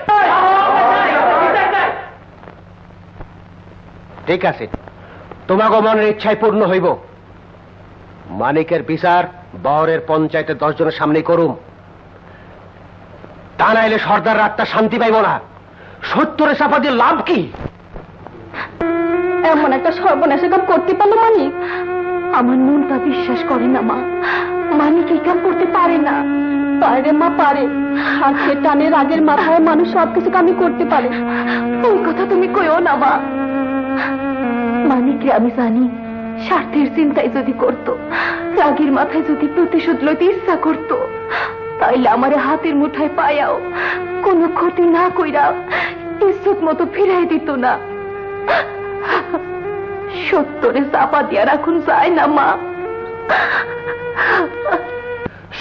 [SPEAKER 4] ঠিক আছে, তোমাকে মনের ইচ্ছায় পূর্ণ হইব। মানিকের বিচার বহরের পঞ্চায়েতের 10 জনের সামনেই করুম। তা নাইলে সর্দার রাতটা শান্তি পাইব না। 70 চাপা দিয়ে লাভ কি?
[SPEAKER 3] এমন একটা সর্বনাশা কাম করতে পারলো মানিক? আমার মনটা বিশ্বাস করে না মা। মানিক এই কাম করতে পারে না। পারে মা, পারে। হাতে টানে রাগের মাথায় মানুষ সবকিছু কামই করতে পারে। ওই কথা তুমি কইও না মা। মানিককে আমি জানি, স্বার্থের চিন্তায় যদি করত, রাগের মাথায় যদি প্রতিশোধ লইতে ইচ্ছা করত, তাইলে আমার হাতের মুঠায় পায়াও কোনো ক্ষতি না কইরা ইজ্জত মতো ফিরাই দিত না। 70 চাপা দিয়া রাখুন যায় না মা।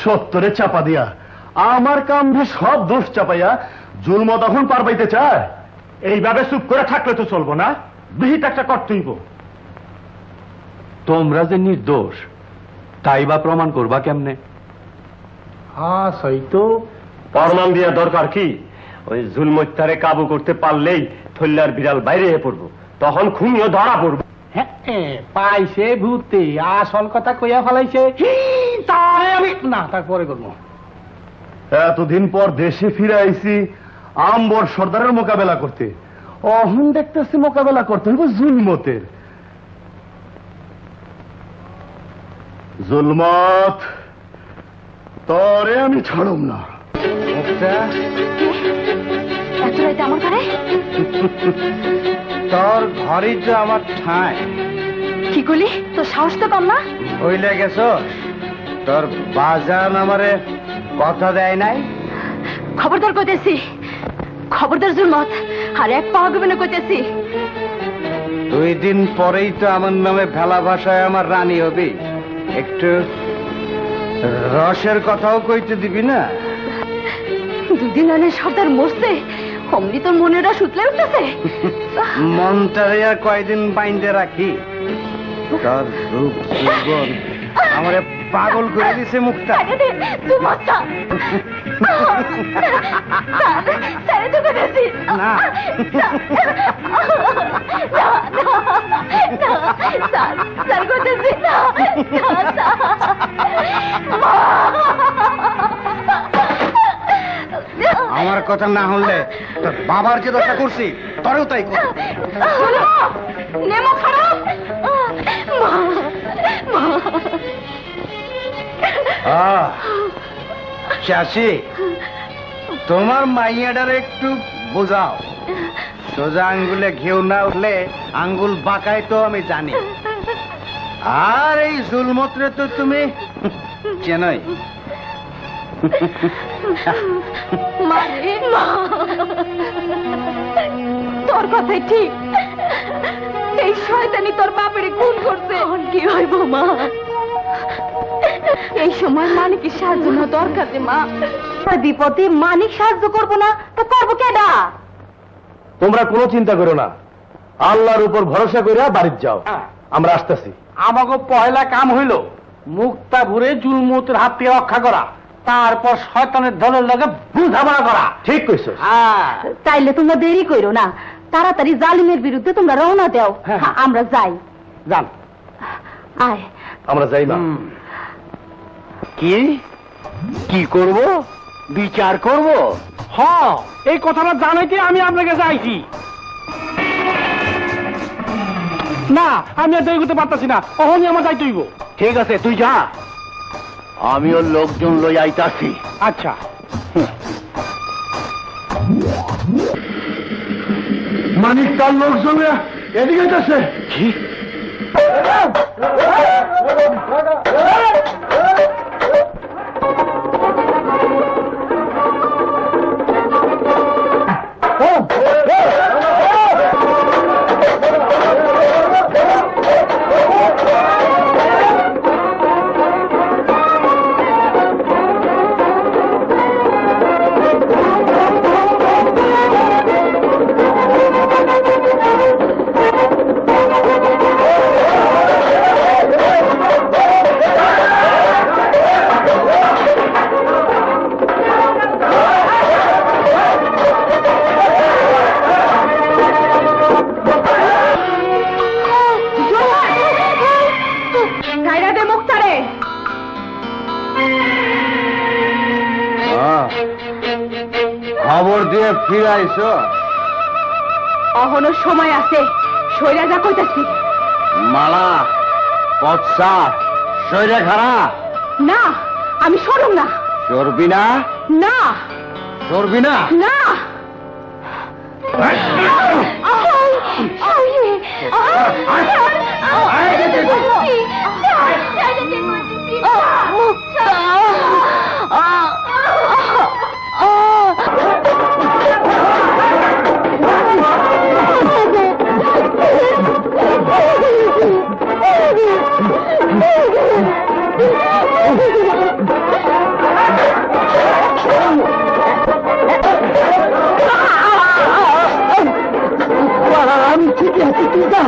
[SPEAKER 6] 70 চাপা দিয়া আমার কামে সব দোষ চাপাইয়া জুলম তখন পার পাইতে চায়। এইভাবে চুপ করে থাকলে তো চলবো না, বিহিত একটা করতেইব।
[SPEAKER 8] তোমরা যে নির্দোষ তাই বা প্রমাণ করবা কেমনে?
[SPEAKER 6] হ্যাঁ, সেই তো প্রমাণ দিয়া দরকার কি? ওই জুলমত্যারে কাবু করতে পারলেই থল্লার বিড়াল বাইরে হয়ে পড়বো, তখন খুনিও ধরা পড়বো।
[SPEAKER 4] পাইছে ভূতে, আসল কথা কইয়া ফেলাইছে। তাই আমি না, তারপরে করবো।
[SPEAKER 6] এতদিন পর দেশে ফিরে আইছি আম্বর সর্দারের মোকাবেলা করতে। অহন দেখতেছি মোকাবেলা করতে হইব জুলমতের। জুলমত, তরে আমি ছাড়ব না।
[SPEAKER 3] আমার ঘরে
[SPEAKER 4] তোর ঘরই তো আমার ঠাঁই।
[SPEAKER 3] কি করলি? তোর সাহস তো কম না।
[SPEAKER 4] হইলে গেছ, তোর বাজান আমারে কথা দেয় নাই।
[SPEAKER 3] খবরদার কইতেছি, খবরদার জুলমত, আর এক পাওয়া গবে না কইতেছি।
[SPEAKER 4] 2 দিন পরেই তো আমার নামে ভেলা ভাষায় আমার রানী হবি। একটু রসের কথাও কইতে দিবি না?
[SPEAKER 3] 2 দিন আগে সর্দার মরছে, অমনি তোর মনেরা সুতলে উঠতেছে।
[SPEAKER 4] মনটারে আর কয়দিন বাইন্দে রাখি? তোর রূপ যৌবন আমারে পাগল করে দিছে মুক্তা। না, আমার কথা না হলে তোর বাবার যে দশা করছি তোরেও তাই কর। চাষি, তোমার মাইয়াটার একটু বোঝাও। সোজা আঙ্গুলে ঘেউ না উঠলে আঙ্গুল বাঁকায় তো আমি জানি। আর এই জুলমতরে তো তুমি চেনই।
[SPEAKER 3] মারে মা, তোর কথাই ঠিক। এই শয়তানি তোর বাপের খুন করছে। কি হইব মা? এই সময় মানিকের সাহায্য না দরকার রে মা। বিপদে মানিক সাহায্য করবো না তো করবো কেডা?
[SPEAKER 1] তোমরা কোনো চিন্তা করো না, আল্লাহর উপর ভরসা করে বাড়িতে যাও, আমরা আসতেছি।
[SPEAKER 4] আমাকে পয়লা কাম হইল মুক্তা ভরে জুলমতের হাত থেকে রক্ষা করা, তারপর শয়তানের দলের লগে বুঝাপড়া করা।
[SPEAKER 1] ঠিক কইছো।
[SPEAKER 3] তাইলে তোমরা দেরি করো না, তাড়াতাড়ি জালিমের বিরুদ্ধে তোমরা রওনা দাও। আমরা যাই।
[SPEAKER 4] যান।
[SPEAKER 3] আয়
[SPEAKER 1] আমরা যাই না।
[SPEAKER 4] কি কি করব? বিচার করব? এই কথাটা জানাইতে আমি আপনাকে চাইছি না, আমি আর দেরি করতে পারতাছি না, অহনি আমার যাইতে হইব। ঠিক আছে, তুই যা, আমিও লোকজন লই আইতাছি। আচ্ছা।
[SPEAKER 1] মানিক তার লোকজন এদিকে যাচ্ছে।
[SPEAKER 4] কি?
[SPEAKER 1] খবর দিয়ে ফিরাইছো?
[SPEAKER 3] অহনো সময় আছে, সইরা যা কইতাছি।
[SPEAKER 1] মালা পচ্ছা শরীরে খারাপ
[SPEAKER 3] না, আমি সরব না।
[SPEAKER 1] সরবি না?
[SPEAKER 3] না
[SPEAKER 1] সরবি না?
[SPEAKER 3] না। আমি ঠিকই আছি, তুই যা।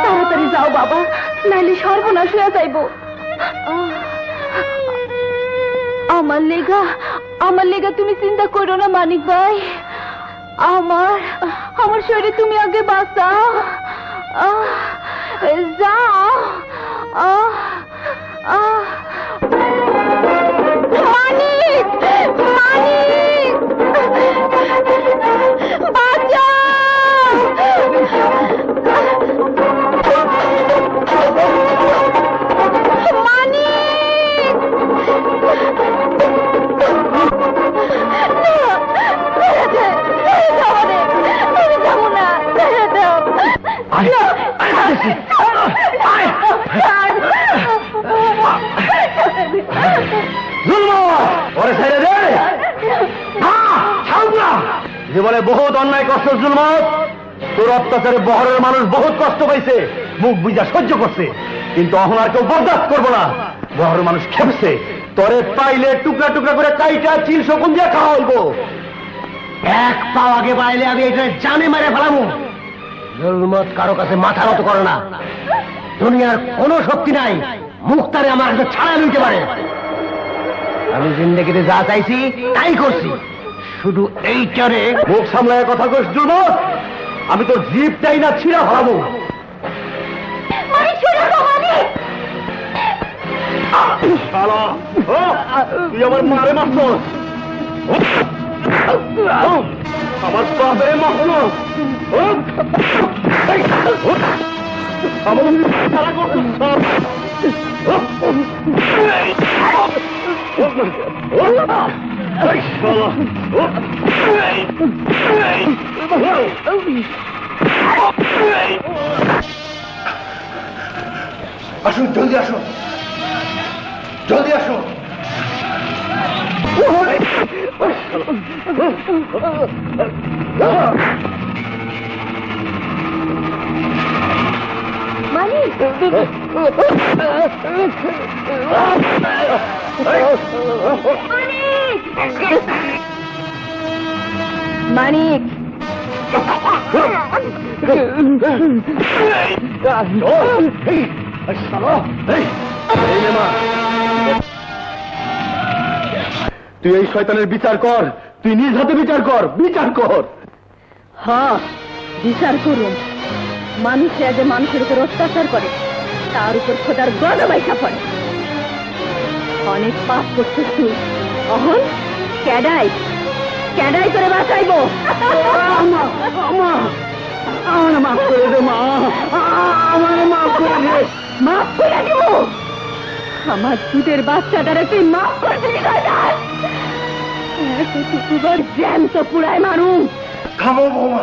[SPEAKER 3] তাড়াতাড়ি যাও বাবা, নাইলে সর্বনাশ হয়ে যাইব। আমার লেগা তুমি চিন্তা করো না মানিক ভাই। আমার শরীরে তুমি আগে বাঁচাও। যাও। মানিক, মানিক, বাঁচাও।
[SPEAKER 1] জীবনে বহুত অন্যায় কষ্ট জুলমত, তোর অত্যাচারে বহরের মানুষ বহুত কষ্ট পাইছে, মুখ বুঝা সহ্য করছে, কিন্তু এখন আর কেউ বরদাস্ত করবো না। বহরের মানুষ খেপছে, তরে পাইলে টুকরা টুকরা করে কাইটা চিল শকুন দিয়ে খাওয়া হইব। এক পাও আগে পাইলে আমি এটা জানে মারে ফেলামু।
[SPEAKER 4] জুলমত কারো কাছে মাথা নত করে না। দুনিয়ার কোনো শক্তি নাই মুখতারে আমার কাছে ছাড়া লইতে পারে। আমি জিন্দেগিতে যা চাইছি তাই করছি, শুধু এই চরে মুখ সামলায় কথা কইস জুলমত, আমি তোর জিভটাই না ছিঁড়া হলাবো। তুই আমার মারে মারছ, আমার বাপেরে মারল, আসুন, জলদি আসুন, জলদি আসুন।
[SPEAKER 3] মানিক,
[SPEAKER 4] তুই এই শয়তানের বিচার কর, তুই নিজ হাতে বিচার কর, বিচার কর।
[SPEAKER 3] হ্যাঁ বিচার করুন। মানুষে যে মানুষের উপর অত্যাচার করে তার উপর খোদার গজব আইসা পড়ে। অনেক পাপ করছিস তুই, অহন ক্যাডাই ক্যাডাই করে বাঁচাইবো।
[SPEAKER 4] আমার মাফ করে দে মা, আমার মাফ করে দে।
[SPEAKER 3] মাফ করে দিব? আমার দুধের বাচ্চাটারে তুই মাফ করে দিবি? জ্যান্ত পুরায় মারু।
[SPEAKER 6] থামো বৌমা,